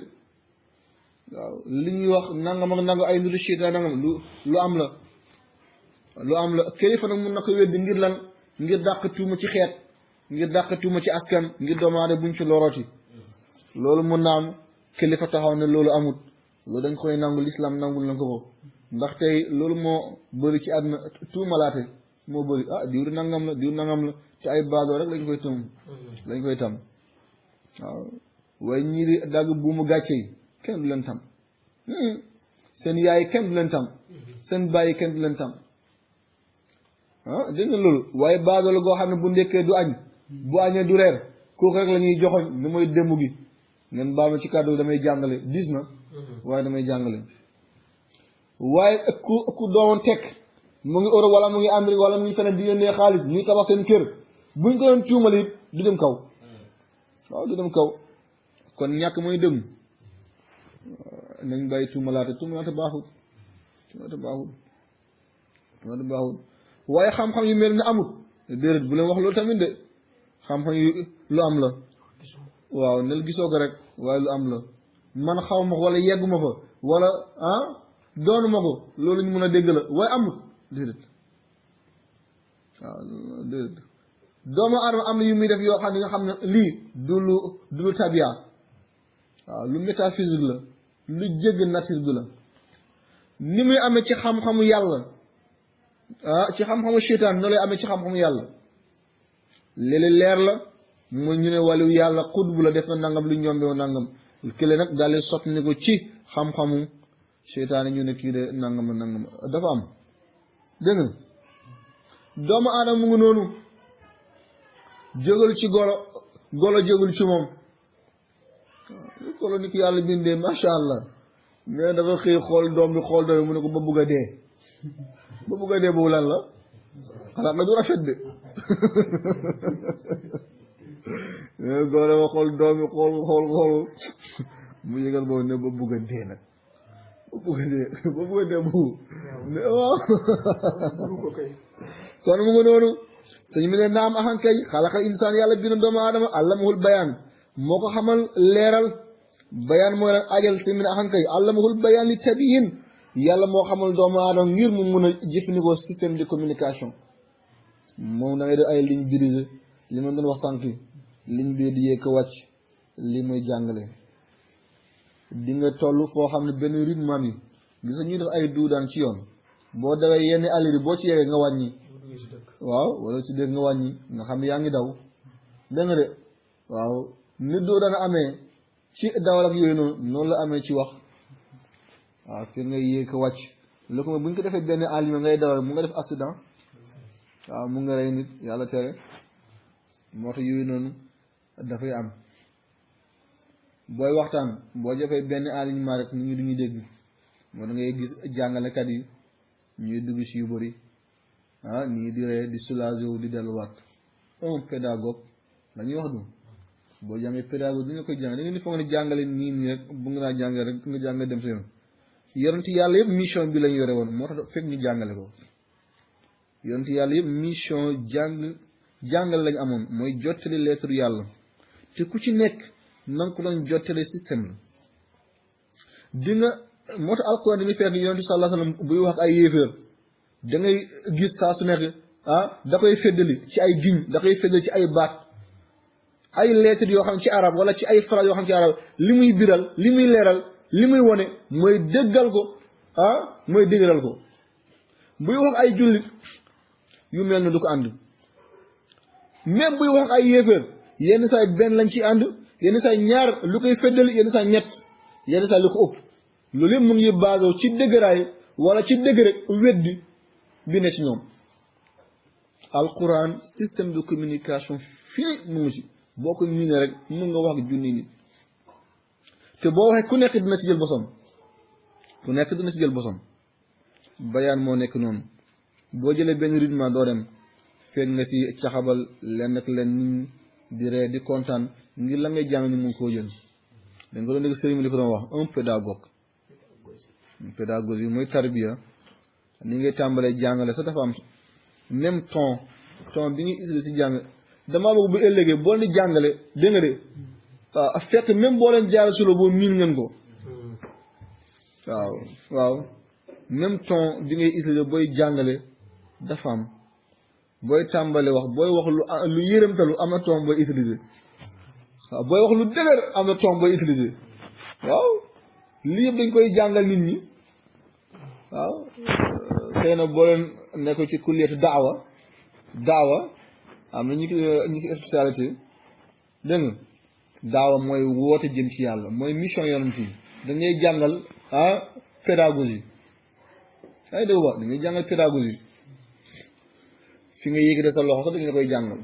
waaw li ñuy wax nangam ak nangam ay niru shaytaan nangam lu am la kilifa nag mun na ko weddi ngir lan ngir dàq tuuma ci xeet ngir dàq tuuma ci askan ngir doomu aadama buñ ci loroti loolu mun na am kilifa taxaw ne loolu amut loolu dañ koy nangu lislaam nangul na ko ndax tey loolu moo bëri ci àdduna tuumalaate moo bëri diw nangam la ci ay baadoo rek lañ koy tam waaw waaye ñii di dagg buumu gàcce yi kenn du leen tam seen yaay kenn du leen tam seen bàyyi kenn du leen tam dégg nga loolu waaye baadoo la goo xam ne bu ndekkee du añ bu añee du reer kooku rek la ñuy joxoñ ni mooy démb gi ngeen baal ma ci kàddu damay jàngale dis na waaye damay jàngale waaye ku doonoon tekk mu ngi Europe wala mu ngi Amérique wala mu ngi feneen di yónnee xaalis ñuy tabax seen kër buñ ko doon tuumal it du dem kaw waaw du dem kaw kon ñàkk mooy dëgg nañ bàyyi tuumalaate baaxul waaye xam-xam yu mel ni amut déedéet bu leen wax loolu tamit de xam-xam yu lu am la waaw nel gisoo ko rek waaye lu am la man xaw ma ko wala yegguma fa wala doonu ma ko loolu ñu mën a dégg la waaye amut déedéet waaw déedéet doomu aadama am na yu muy def yoo xam ne nga xam ne lii du lu tabia waaw lu métaphysique la lu jégg nature bi la ni muy amee ci xam-xamu yàlla ci xam-xamu seytaan noo lay amee ci xam-xamu yàlla léeg-léeg leer la mooy ñu ne wàllu yàlla xutbu la def na nangam lu ñombewu nangam kële nag daal di sot ni ko ci xam-xamu seytaan ñu ne kii de nangam dafa am dégg nga doomu aadama mu ngi noonu jógal ci golo jógal ci moom golo ni ki yàlla bindee macha allah mais dafa xëy xool doom bi mu ne ko ba bugg a dee boobu lan la xanaa nga du rafet de golo dafa xool doom bi xool mu yëgal boobu ne ba bugg a dee nag ba bugg a dee boobu ne waaw kon mu ngi noonu sëñ bi ne naam axankay xalaqa insaan yàlla bind doomu aadama allamahul bayaan moo ko xamal leeral bayaan mooy lan ajal sëñ bi ne axankay allamahul bayaan li tabiin yàlla moo xamal doomu aadama ngir mu mun a jëfandikoo système de communication moom da ngay def ay ligne dirigé li ma doon wax sànq ligne bi di yéeg ko wàcc li muy jàngale di nga toll foo xam ne benn rythme am yi gis ñuy def ay duudaan ci yoon boo dawee yenn allure boo ci yeggee nga wàññi waaw wala ci dégg nga wàññi nga xam ne yaa ngi daw dégg nga de waaw nit doo daan amee ci dawal ak yooyu noonu la amee ci wax waaw fi nga yéeg ko wàcc lu ko bu ñu ko defee benn aliment ngay dawal mu nga def accident waaw mu nga rey nit yàlla tere moo tax yooyu noonu dafay am booy waxtaan boo jafee benn alignement rek nit ñi duñuy dégg moo da ngay gis jàngalekat yi ñuy dugg si yu bëri nii di ree di soulager wu di delluwaat un pédagogue la ñuy wax du boo jàngee pédagogue du nga koy jàng da ngeen di foog ne jàngale nii rek bu nga naa jàngale rek nga jàng dem sa yoon yonent yàlla yëpp mission bi lañ yore woon moo tax fekk ñu jàngale ko yonent yàlla yëpp mission jàngale lañ amoon mooy jottali lettre yàlla te ku ci nekk na nga ko doon jottale système la di nga moo tax alquran dañuy fekk yonent bi sallallahu alayhi wasallam buy wax ay yéeféer da ngay gis saa su nekk da koy feddali ci ay giñ da koy feddali ci ay baat ay lettre yoo xam ci arab wala ci ay phrase yoo xam ci arab li muy biral li muy leeral li muy wone mooy dëggal ko mooy dëgëral ko buy wax ay jullit yu mel ne du ko ànd même buy wax ay yéeféer yenn saay benn lañ ci ànd yenn saay ñaar lu koy feddali yenn saay ñett yenn saay lu ko ëpp loolu yëpp mu ngi basé ci dëgëraay wala ci dëgg rek weddi bi ne ci ñoom alquran système de communication fii mu ngi ci boo ko miinee rek mun nga wax ak junni nit te boo waxee ku nekk dina ci jël bosom bayaan moo nekk noonu boo jëlee benn rythme doo dem fekk nga si caxabal lenn ak lenn di ree di kontaan ngir la ngay jàng ñu mun koo jël dañ ko doon dégg sëriñ li ko doon wax un pédagogie mooy tarbiya ni ngay tàmbalee jàngale sax dafa am même ton bi ngay utiliser si jàng damaa bëgg bu ëllëgee boo leen di jàngale dégg nga de waaw fekk même boo leen jaar solo boobu miin ngeen ko waaw même ton bi ngay utiliser booy jàngale dafa am booy tàmbale wax booy wax lu yërëmtalu am na ton booy utiliser waaw booy wax lu dëgër am na ton booy utiliser waaw lii yëpp dañ koy jàngal nit ñi waaw xëy na boo leen nekk ci kulliyatu daawa am na ñi ci spécialité dégg nga daawa mooy woote jëm ci yàlla mooy mission yonent yi dañuy jàngal pédagogie ay dégg ba dañuy jàngal pédagogie fi nga yéegi de sa loxo sax dañu koy jàngal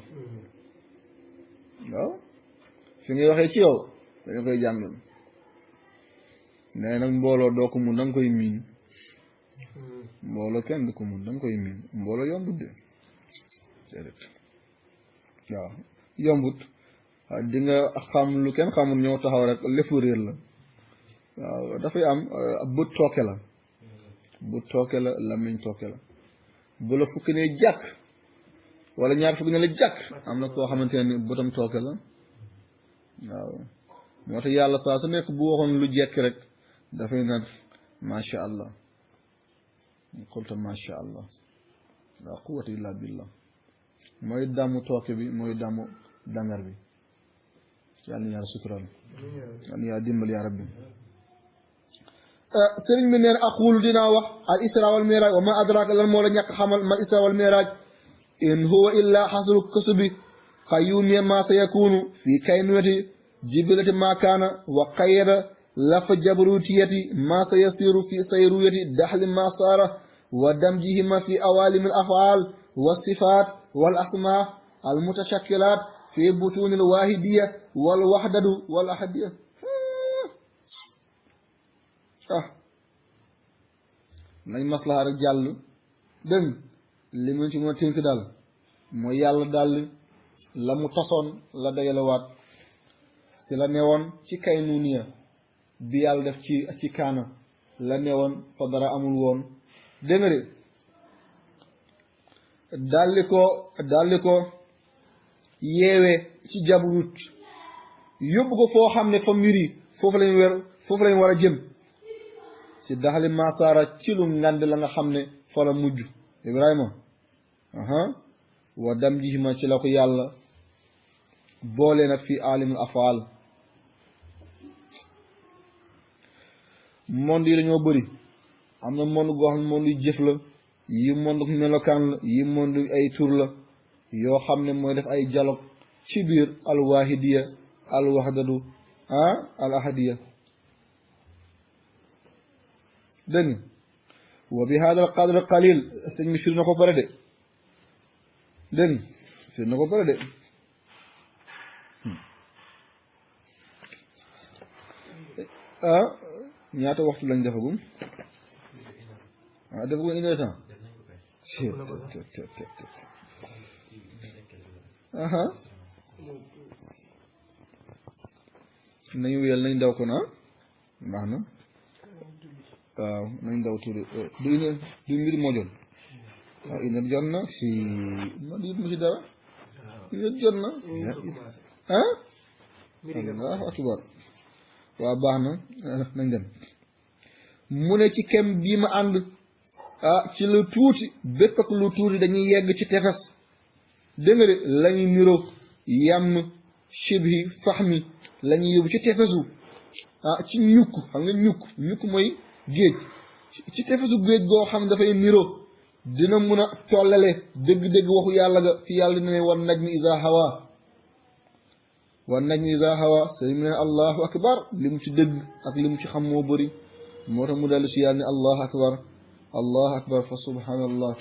waaw fi ngay waxee ci yow dañu koy jàngal nee nag mbooloo doo ko mun da nga koy miin mbooloo kenn du ko mun danga koy miin mbooloo yombut de déedéet waaw yombut di nga xam lu kenn xamul ñëw taxaw rek léfu réer la waaw dafay am bët tooke la bët tooke la làmmiñ tooke la bu la fukki ne jàkk wala ñaar fukki ne la jàkk am na koo xamante ne bëtam tooke la waaw moo tax yàlla saa su nekk bu waxoon lu jekk rek dafay naan macha allah qulta macha allah la quwwata illa billah mooy dàmmu tooke bi mooy dàmmu dangar bi yàlla na yàlla sutural yàlla na yàlla dimbal yaa rabbi sëriñ bi neen aqulu dinaa wax al isra wal miraj wa ma adraka lan moo la ñàkk xamal mal isra wal miraj in huwa illa xasru kasubi qayyumi ma sayakunu fi kaynati jibilati ma kaana wa qayyada lafa jabrutiyati ma sayasiru fi sayruyati daxli ma saara wa damjihima fi awalim al af'al wa sifat wal asma al mutashakkilat fi butun al wahidiya wal wahdatu wal ahadiya nañ maslaha rek jàll dégg li mu ci mën a tënk daal mooy yàlla daal la mu tasoon la dajalewaat si la newoon ci kay nuuniya bi yàlla def ci kaana la newoon fa dara amul woon dégg nga de daldi ko yeewee ci jaburut yóbbu ko foo xam ne fa mbir yi foofu lañ war a jëm si daxali masaara ci lu ngand la nga xam ne fa la mujj Ibrahima wa dam jihima ci la ko yàlla boole nag fi alimul afaal monde yi dañoo bëri am na monde goo xam ne monde yu jëf la yi monde melokaan la yi monde ay tur la yoo xam ne mooy def ay dialogue ci biir alwahidiya alwahdatu al ahadiya dégg nga wa bi hada al qadr qalil sëñ bi firi na ko pare de dégg nga firi na ko pare de ñaata waxtu lañ defagum defagum 1 heure temps nañu wéyal nañ daw ko na baax na waaw nañ daw tuuti du mbir moo jot waaw 1 heure jot na si man yit mu si dara 1 heure jot na Allahu akbar waaw baax na nañ dem mu ne ci kem bii ma ànd ci lu tuuti bépp ak lu tuuti dañuy yegg ci tefes dégg nga de lañuy niroo yàmm shibhi fahmi lañuy yóbbu ci tefesu ci ñukk xam nga ñukk mooy géej ci tefesu géej goo xam dafay niroo dina mun a tollale dëgg-dëgg waxu yàlla ga fi yàlla dina ne wan najmi iza hawa wan najmi iza hawa sëriñ ne allahu akbar li mu ci dëgg ak li mu ci xam moo bëri moo tax mu dellu si yàlla ne allahu akbar fa subhanallah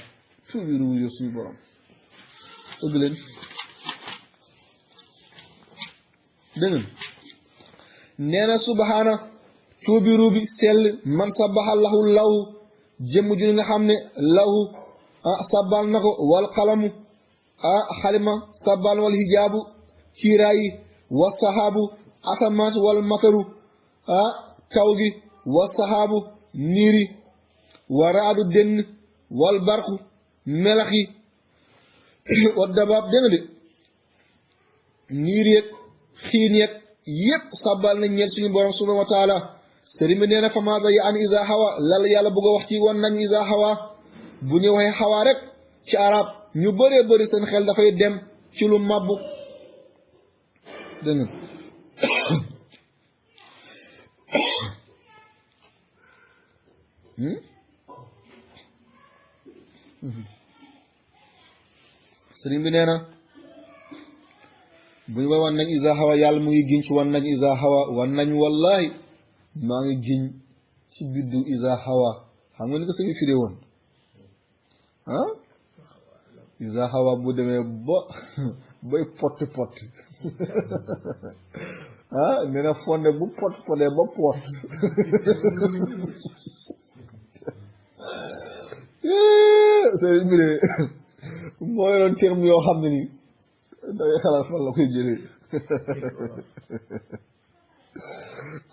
tuubi ruu yo suñu borom ëgg leen dégg nga nee na subhaana tuubi ruu bi sell man sabaxa lahu law jëmm ju nga xam ne lahu sabal na ko wal xalamu xalima sabal wal hijaabu kiiraayi wa sahaabu asamaan wal mataru kaw gi wa sahaabu niiri wa raadu denn wal barqu melax yi wa dabaab dégg nga de niir yeeg xiin yeeg yépp sabal na ñeel suñu borom subhanahu wa taala sëriñ bi nee na fa maada ya an isa hawa lal yàlla bëgg a wax ci wan nañ isa hawa bu ñu waxee hawa rek ci arab ñu bëree bëri seen xel dafay dem ci lu mabbu dégg nga sëriñ bi nee na bu ñu koy wan nañ isa hawa yàlla mu ngi giñ ci wan nañ isa hawa wan nañ wallahi maa ngi giñ ci biddu isa hawa xam nga ni ko sëriñ firé woon isa hawa bu demee ba bay potti nee na fonde bu pot ba pot sëriñ bi de moo yoroon terme yoo xam ne ni dangay xalaat fan la koy jëlee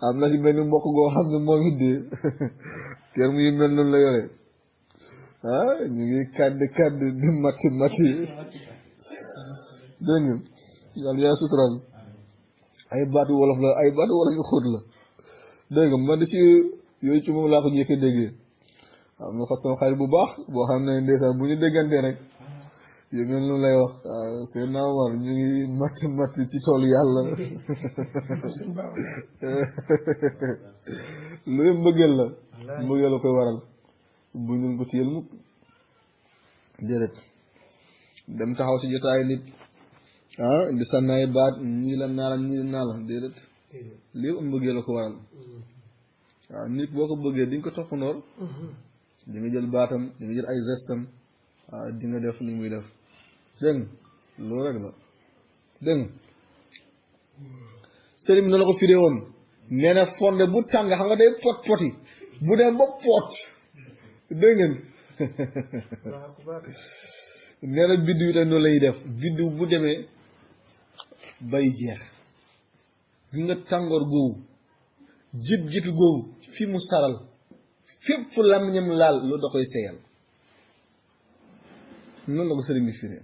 am na si benn mbokk goo xam ne moom it de terme yu mel noonu la yore ñu ngi kàdd di matti dégg nga yàlla yaa sutural ay baatu wolof la ay baatu wolof yu xóot la dégg nga man de si yooyu ci moom laa ko njëkk a déggee am na fat sama xarit bu baax boo xam ne ndeysaan bu ñu déggantee rek yu mel noonu lay wax waaw seen naa war ñu ngi matt ci toolu yàlla loolu mbëggeel la mbëggeel la koy waral bu ñu ko téyel mukk déedéet dem taxaw si jotaay nit di sànnaay baat ñii la naa la déedéet lii mbëggeel la ko waral waaw nit boo ko bëggee di nga ko toppandoor di nga jël baatam di nga jël ay gestam waaw di nga def li muy def dégg loolu rek la dégg sëriñ bi na la ko firee woon nee na fonde bu tàng xam nga day poti bu dem ba pot dégg ngeen nee na biddiw yi tamit noonu lay def biddiw bu demee bay jeex gi nga tàngoor googu jib-jibi googu fi mu saral fépp fu làmmiñam laal loolu da koy seyal noonu la ko sëriñ bi firee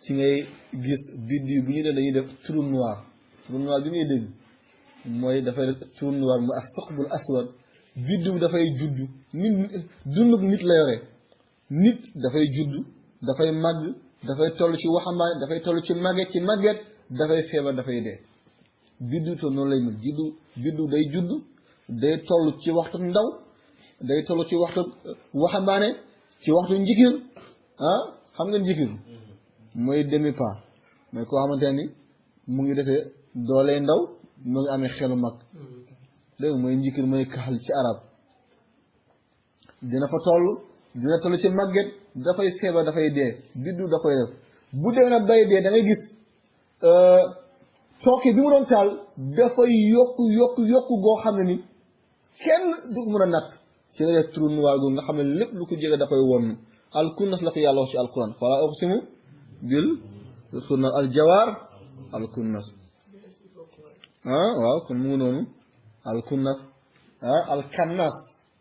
ci ngay gis biddiw bu ñu def dañuy def trou noir bi ngay dégg mooy dafay def trou noir mu ak saqbul aswad biddiw dafay judd nit dundub nit la yore nit dafay judd dafay màgg dafay toll ci waxambaane dafay toll ci màgget dafay feebar dafay dee biddiw to noonu lay mel biddiw day judd day toll ci waxtu ndaw day toll ci waxtu waxambaane ci waxtu njikir xam nga njikir mooy demi pas mooy koo xamante ni mu ngi desee doolee ndaw mu ngi amee xelu mag dégg mooy njikir mooy kaxal ci arab dina toll ci màgget dafay feebar dafay dee biddu da koy def bu dee nag bay dee da ngay gis tooke bi mu doon taal dafay yokku goo xam ne ni kenn du ko mën a natt ci la def trou noir googu nga xam ne lépp lu ko jege da koy won alkunnas la ko yàlla wax ci alquran fala uqsimu bil kunnas aljawaar alkunnas waaw kon mu ngi noonu alkunnas alkannas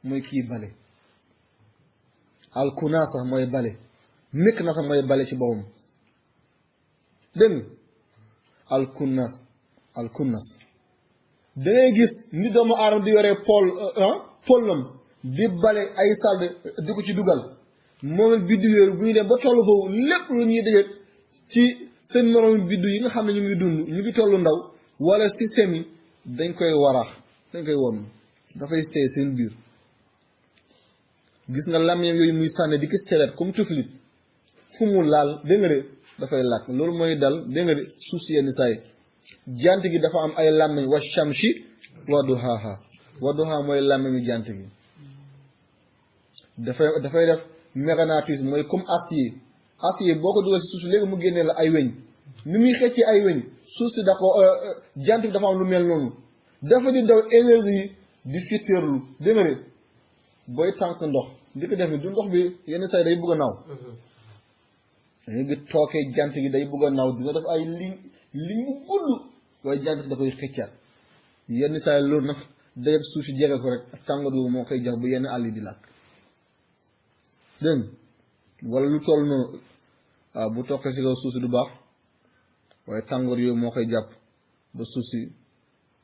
mooy kii bale alkunasa mooy bale mikk na sax mooy bale ci boppam dégg alkunnas dangay gis ni doomu aadama di yore pollam di bale ay salde di ko ci dugal moom biddiw yooyu bu ñu dem ba toll foofu lépp lu ñuy dëgg ci seen moroom biddiw yi nga xam ne ñu ngi dund ñu ngi tollu ndaw wala système yi dañ koy waraax dañ koy won dafay seey seen biir gis nga làmmiñam yooyu muy sànni di ko selet comme tuflit fu mu laal dégg nga de dafay làkk loolu mooy dal dégg nga de suuf si yenn saa yi jant gi dafa am ay làmmiñ wa shamsi wa duha mooy làmmiñu jant gi dafay def mécanisme mooy comme acier boo ko dugal si suuf si léegi mu génnee la ay weñ ni muy xëccee ay weñ suuf si da ko jant bi dafa am lu mel noonu dafa di daw énergie di fitteerlu dégg nga de booy tànk ndox di ko def ni du ndox bi yenn saa yi day bugg a naaw dañuy gis tookee jant gi day bugg a naaw dina def ay ligne bu gudd waaye jant da koy xëccaat yenn saa yi loolu nag day suuf si jege ko rek tàngoor boobu moo koy jax bu yenn àll yi di làkk dégg wala lu toll noonu bu toqee si kaw suuf si du baax waaye tàngoor yooyu moo koy jàpp ba suuf si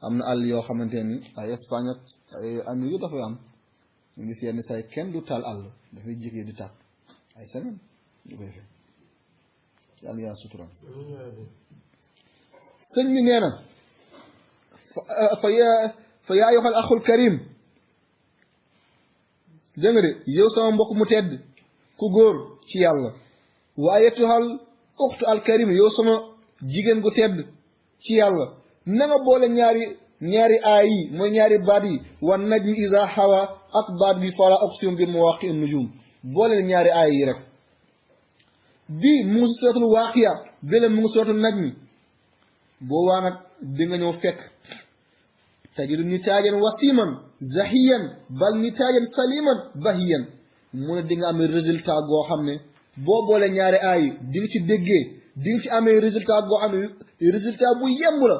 am na àll yoo xamante ni ay Espagne ak ay Amérique dafay am ñu gis yenn saa yi kenn du taal àll dafay jigee di tàkk ay semaine du koy fekk yàlla yaa suturam sëñ bi nee na fa yaa ayyuhal axul karim dégg nga de yow sama mbokk mu tedd ku góor ci yàlla wa ayyatuhal uxtu al karim yow sama jigéen gu tedd ci yàlla na nga boole ñaari aay yi mooy ñaari baat yi wan najmi iza hawa ak baat bi fala uqsimu bi mawaaqi nujum boole ñaari aay yi rek bii mu ngi suratul waaqiya beneen mu ngi suratul najmi boo waa nag di nga ñëw fekk tajidu nitaajan wasiman zahiyan bal nitaajan saliman bahiyan mu ne di nga amee résultat goo xam ne boo boole ñaari aay di nga ci déggee di nga ci amee résultat goo xam ne résultat bu yemb la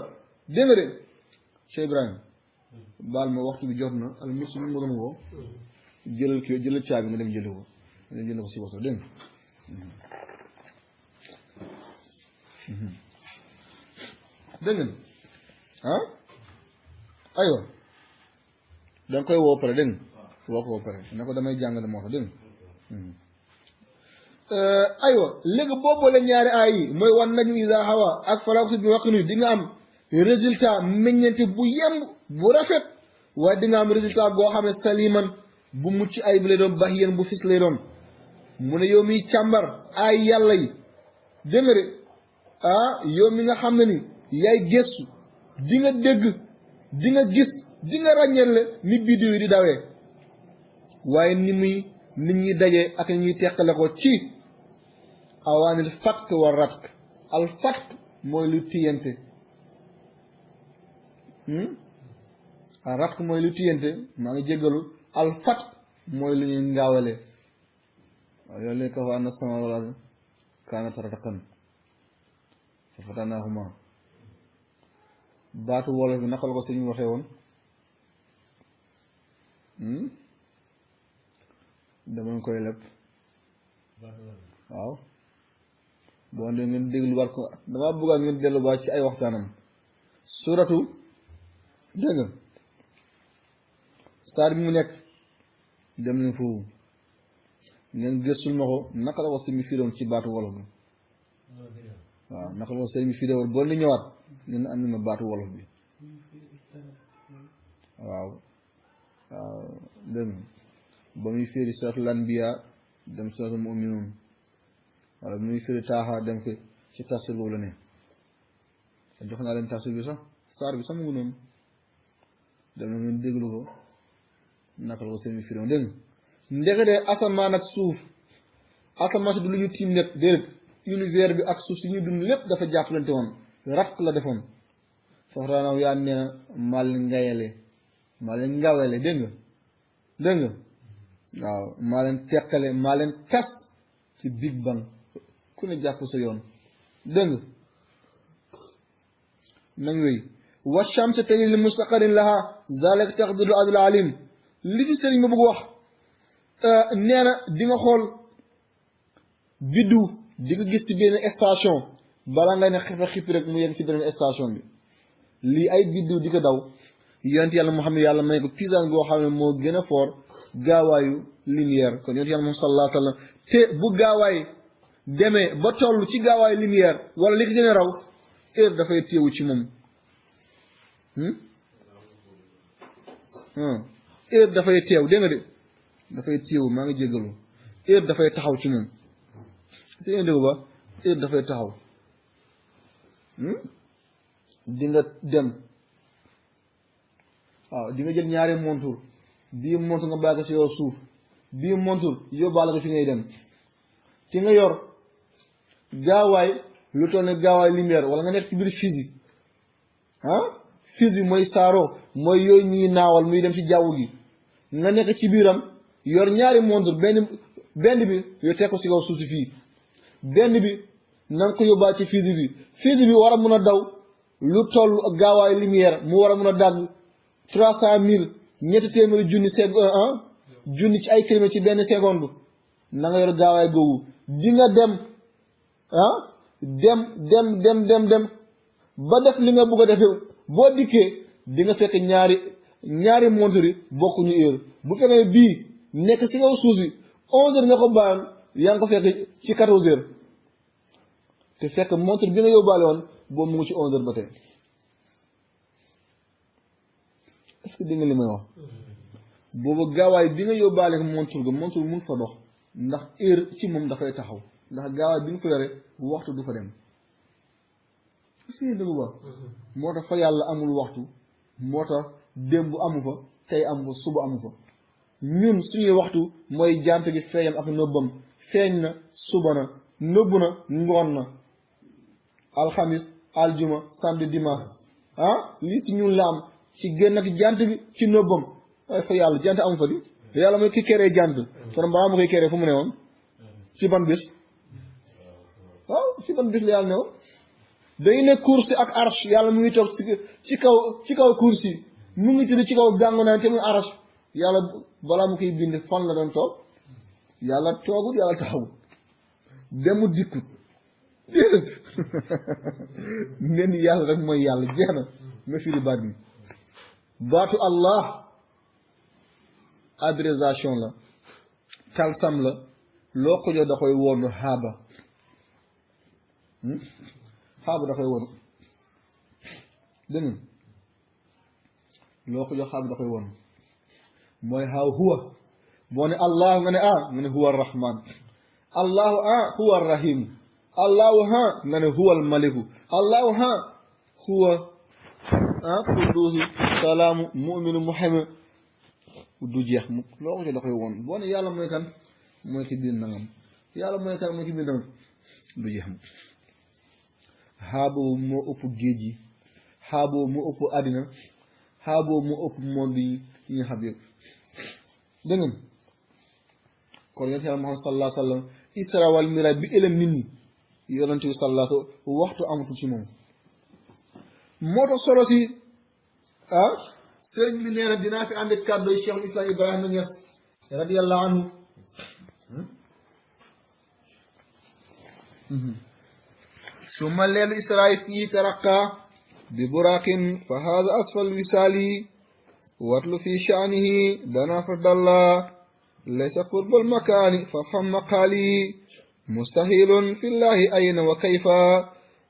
dégg nga de Cheikh Ibrahima baal ma waxtu bi jot na al muslim ma doon woo jëlal caabi nga dem jëli ko si waxtu dégg nga dégg nga ah aywa da nga koy woo pare dégg nga woo ko woo pare ne ko damay jàngale moo tax dégg nga aywa léegi boo boole ñaari aay yi mooy wan nañu isa hawa ak falaqtu bi waqinu di nga am résultat meññeente bu yemb bu rafet waaye di nga am résultat goo xam ne saliman bu mucc ay bi lay doon bax yéen bu fis lay doon mu ne yow miy càmbar ay yàlla yi dégg nga de yow mi nga xam ne ni yaay gëstu di nga dégg di nga gis di nga ràññeele ni biddiw yi di dawee waaye nit ñuy dajee ak ni ñuy teqale ko ci awaanil fatk war ratk al fatk mooy lu tiyante al ratk mooy lu tiyante maa ngi jéggalu al fatk mooy lu ñuy ngaawale waaw yow léegi kafa anna sama wal ard kaanat ratqan fa fatanaahuma baatu wolof bi naka la ko sëñ bi waxee woon dama koy lépp waaw boo ndee ngeen dégluwaat ko dama bëgg ngeen delluwaat ci ay waxtaanam suratu dégg nga saar bi mu nekk dem leen foofu ngeen gëstul ma ko naka la ko sëñ bi firoon ci baatu wolof bi waaw naka la ko sëñ bi firoon boo ni ñëwaat ngeen andi ma baatu wolof bi waaw dégg nga ba muy firi suratul anbiya dem suratul mu'minun wala ba muy firi taaxa dem ko ci tafsir boobu la ne jox naa leen tafsir bi sax saar bi sax mu ngi noonu dem na ngeen déglu ko naka la ko seen firi dégg nga ndekete asamaan ak suuf asamaan si du lu ñu tiim lépp déedéet univers bi ak suuf si ñuy dund lépp dafa jàppalante woon rat la defoon foofu daanaka yaa nee na mal leen ngawele dégg nga waaw maa leen teqale maa leen kas ci big bang ku ne jàpp sa yoon dégg nga nañ wéy wa shamsa tajri li mustaqarrin laha zalika taqdiru azizil alim li ci sëriñ ma bëgg wax nee na di nga xool biddu di nga gis ci benn station balaa ngay ne xefa xippi rek mu yegg ci beneen station bi lii ay biddu di ko daw yonent yàlla moo xam ne yàlla may ko puissance boo xam ne moo gën a fort gaawaayu lumière kon yonent yàlla moom sallallahu alayhi wa sallam te bu gaawaay demee ba toll ci gaawaayu lumière wala li ko gën a raw heure dafay téewu ci moom heure dafay teew dégg nga de dafay téewu maa ngi jéggalu heure dafay taxaw ci moom si ngeen dégg ba heure dafay taxaw di nga dem waaw di nga jël ñaari montur bii montur nga bàyyi ko si yow suuf bii montur yóbbaale ko fi ngay dem ki nga yor gaawaay lu toll ne gaawaay lumière wala nga nekk ci biir physique physique mooy saaro mooy yooyu ñuy naawal muy dem ci jaww gi nga nekk ci biiram yor ñaari montur benn bi yoo teg ko si kaw suuf si fii benn bi na nga ko yóbbaale ci physique bi war a mun a daw lu toll gaawaay lumière mu war a mun a dagg 300,000 ñetti téeméeri junni ci ay kilomètres ci benn seconde na nga yor gaawaay googu di nga dem dem ba def li nga bëgg a defee boo dikkee di nga fekk ñaari montre yi bokkuñu heure bu fekkee ne bii nekk si kaw suuf si 11h nga ko bàyyoon yaa ngi ko fekk ci 14h te fekk montre bi nga yóbbaale woon boobu mu ngi ci 11h ba tey est-ce que dégg nga li may wax boobu gaawaay bi nga yóbbaale montre ga montre mun fa dox ndax heure ci moom dafay taxaw ndax gaawaay bi nga fa yore waxtu du fa dem est-ce que dégg nga moo tax fa yàlla amul waxtu moo tax démb amu fa tey amu fa suba amu fa ñun suñuy waxtu mooy jant gi feeñam ak nëbbam feeñ na suba na nëbbu na ngoon na alxamis aljuma samedi dimanche lii si ñun la am ci génn ak jant bi ci nëbbam waaye fa yàlla jant amu fa di yàlla mooy ki keree jant kon balaa ma koy keree fu mu ne woon ci ban bis waaw ci ban bis la yàlla ne woon day ne kursi ak arsh yàlla mu ngi toog ci kaw kursi mu ngi tudd ci kaw gàngu naan te muy arsh yàlla balaa mu koy bind fan la doon toog yàlla toogul yàlla taxawul demut dikkut déedéet nen yàlla rek mooy yàlla jeex na nga firi baat bi baatu allah abréviation la talsam la loo ko jox da koy woonu xaaba xaaba da koy woonu dégg nga loo ko jox xaaba da koy woonu mooy xaaw huwa boo ne allah nga ne nga ne huwa arrahman allahu huwa arrahim allahu nga ne huwa almaliku allahu huwa quduusu salaamu muminu muhammad du jeex mu loo ko jox da koy woon boo ne yàlla mooy kan mooy ki biir nangam yàlla mooy kan mooy ki biir nangam du jeex mu xaaboo moo ëpp géej yi xaaboo moo ëpp àddina xaaboo moo ëpp monde yi ñu xam yëpp dégg nga kon yonent yàlla Muhammad sallallahu alayhi wa sallam isra wal miraaj bi ëlëm nit ñi yonent bi sallallahu alayhi wa sallam waxtu amatul ci moom moo tax solo si sëriñ bi nee na dinaa fi ànd ak kàddu yi Cheikhul Islam Ibrahima Niass radiyallahu anhu summa leelu israay fii taraqa bi buraqin fa haza asfal wisaali watlu fi sha'nihi dana fa dalla laysa qurbal makaani fa fam maqaali mustahilun fi llahi ayna wa kayfa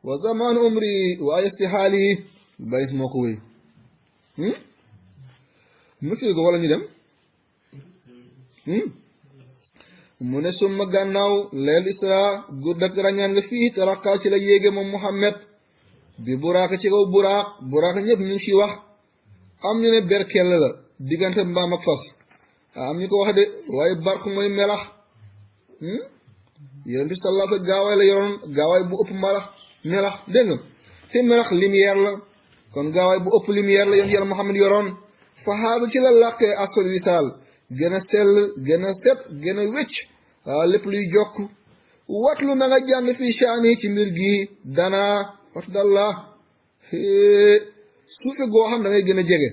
wa zaman umri wa istihaali bayis moo ko wéy mu firi ko wala ñu dem mu ne summa gànnaaw leel isra gudd ak rañaan nga fii taraqa ci la yéege moom Muhammad bi buraaq ci kaw buraaq ñëpp ñu ngi ci wax am ñu ne berkel la diggante mbaam ak fas am ñu ko wax de waaye barq mooy melax yonent bi sallallahu alayhi wa sallam gaawaay la yoroon gaawaay bu ëpp melax dégg nga te melax lumière la kon gaawaay bu ëpp lumière la yonent yàlla Muhammad yoroon fa haada ci la làqee asfal wisaal gën a sell gën a set gën a wécc lépp luy jokk watlu na nga jàng fii shaani ci mbir gi danaa fatdallah suufe goo xam da ngay gën a jege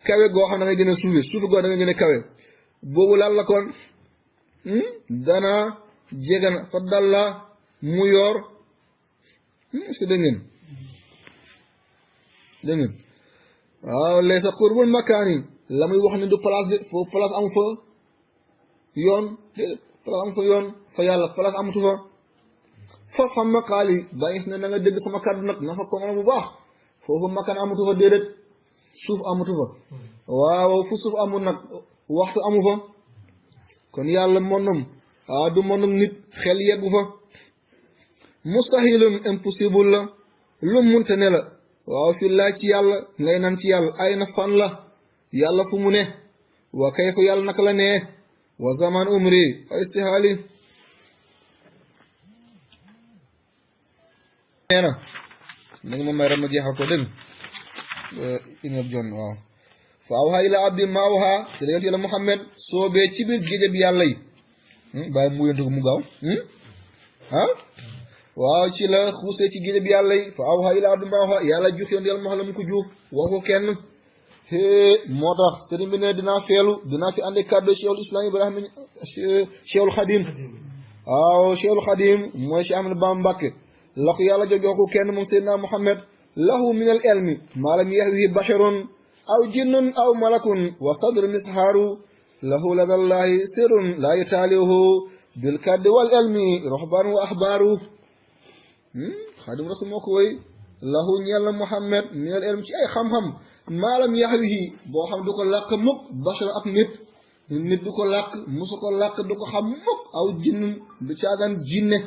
kawe goo xam da ngay gën a suufe goo da ngay gën a kawe boobu lan la kon dana jege na fatdallah mu yor est-ce que dégg ngeen waaw laysa qurbul makaani la muy wax ne du place de foofu place amu fa yoon place amu fa yoon fa yàlla place amatu fa fa xam maqaali bàyyi ne na nga dégg sama kàddu nag na fa ko bu baax foofu makaan amatu fa déedéet suuf amatu fa waaw fu suuf amul nag waxtu amu fa kon yàlla monam du monam nit xel yeggu fa mustahilun impossible la lu munte ne la waaw fi laa ci yàlla ngay nan ci yàlla ay na fan la yàlla fu mu ne wa kayfa yàlla naka la nee wa zaman umri wa istihaali nee na nanga ma may ram ma jeexal ko dégg inab jon waaw fa awha ila abdi ma awha ci la yonent yàlla Muhammad soobee ci biir géej bi yàlla yi bàyyi mu yontu ko mu gaaw waaw ci la xuusee ci géej bi yàlla yi fa awha ila abdi ma awha yàlla juux yonent yàlla Muhammad mu ko juux wax ko kenn moo tax sëriñ bi ne dinaa fi ànd kàddu Cheikhul Islam Ibrahima Cheikhul Khadim waaw Cheikhul Khadim mooy Cheikh Ahmadou Bamba Mbacké la ko yàlla jox ko kenn moom Seydina Muhammad lahu min al ilmi maa lam yahwihi basharun aw jinnun aw malakun wa sadru mishaaru lahu ladallahi sirrun laa yutaalihu bil kaddi wal ilmi ruhbaan wa ahbaaru Xaadim Rasul moo ko woy lahu ñeel na Muhammad min al ilmi ci ay xam-xam maa lam yahwihi boo xam du ko làq mukk bashar ak nit du ko làq musu ko làq du ko xam mukk aw jinnun du caagan jinne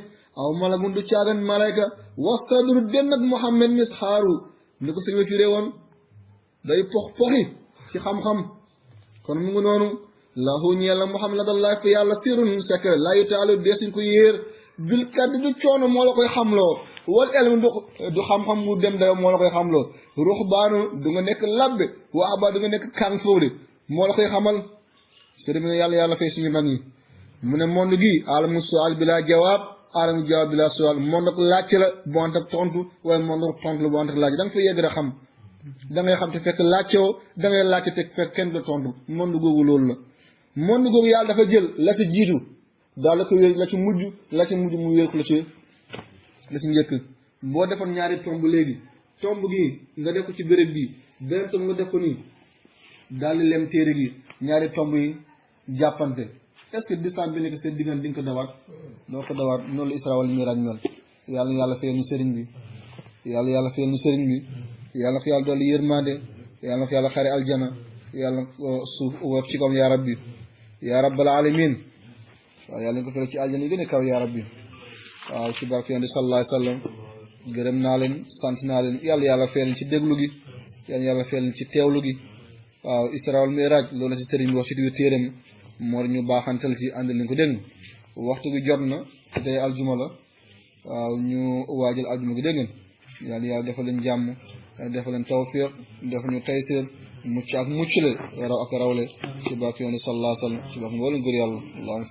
aw malakun du caagan malayka wastadru den nag Muhammad mishaaru ni ko sëñ bi firee woon day poxi ci xam-xam kon mu ngi noonu lahu ñeel na Muhammad ladallahi fi yàlla sirrun secret laa yutaalu deesuñ ko yéer bil kaddi du coono moo la koy xamloo wal elmu du xam-xam mu dem dayo moo la koy xamloo ruxbaanu du nga nekk labbe waxba du nga nekk kàng fóode moo la koy xamal sëriñ bi ne yàlla fay suñu mag ñi mu ne monde gi alamu sual bi laa jawaab alamu jawaab bi laa sual monde ak laajte la bu ànd ak tontu waaye monde ak tontu la bu ànd ak laajte da nga fa yegg rek xam da ngay xam te fekk laajte woo da ngay laajte te fekk kenn du tontu monde googu loolu la monde googu yàlla dafa jël la si jiitu daal la ko wér la ci mujj mu wér ko la ci njëkk boo defoon ñaari tomb léegi tomb gi nga def ko ci béréb bi beneen tomb nga def ko nii daal di lem téere gi ñaari tomb yi jàppante est-ce que distance bi nekk seen diggante di nga ko dawaat doo ko dawaat noonu la Isra wal Miraaj mel yàlla fayal ñu sëriñ bi yàlla fayal ñu sëriñ bi yàlla ko yàlla dolli yërmande yàlla ko yàlla xare aljana yàlla suuf woyof ci kawam yaa rabbi yaa rabbal alamin waaw yàlla ñu ko fere ci aljana yi gën a kaw yaa rabbi waaw ci barke yonent sallallahu alayhi wa sallam gërëm naa leen sant naa leen yàlla fayal ñu ci déglu gi yàlla fayal ñu ci teewlu gi waaw Isra wal Miraaj loolu la si sëriñ bi wax ci biir téeram moo ñu baaxantal ci ànd leen ko dégg waxtu gi jot na tey aljuma la waaw ñu waajal aljuma gi dégg yàlla defal leen jàmm yàlla defal leen tawfiq defal ñu taysir mucc ak mucc le raw ak rawle ci barke yonent sallallahu alayhi wa sallam ci barke mboolem góor yàlla allahumma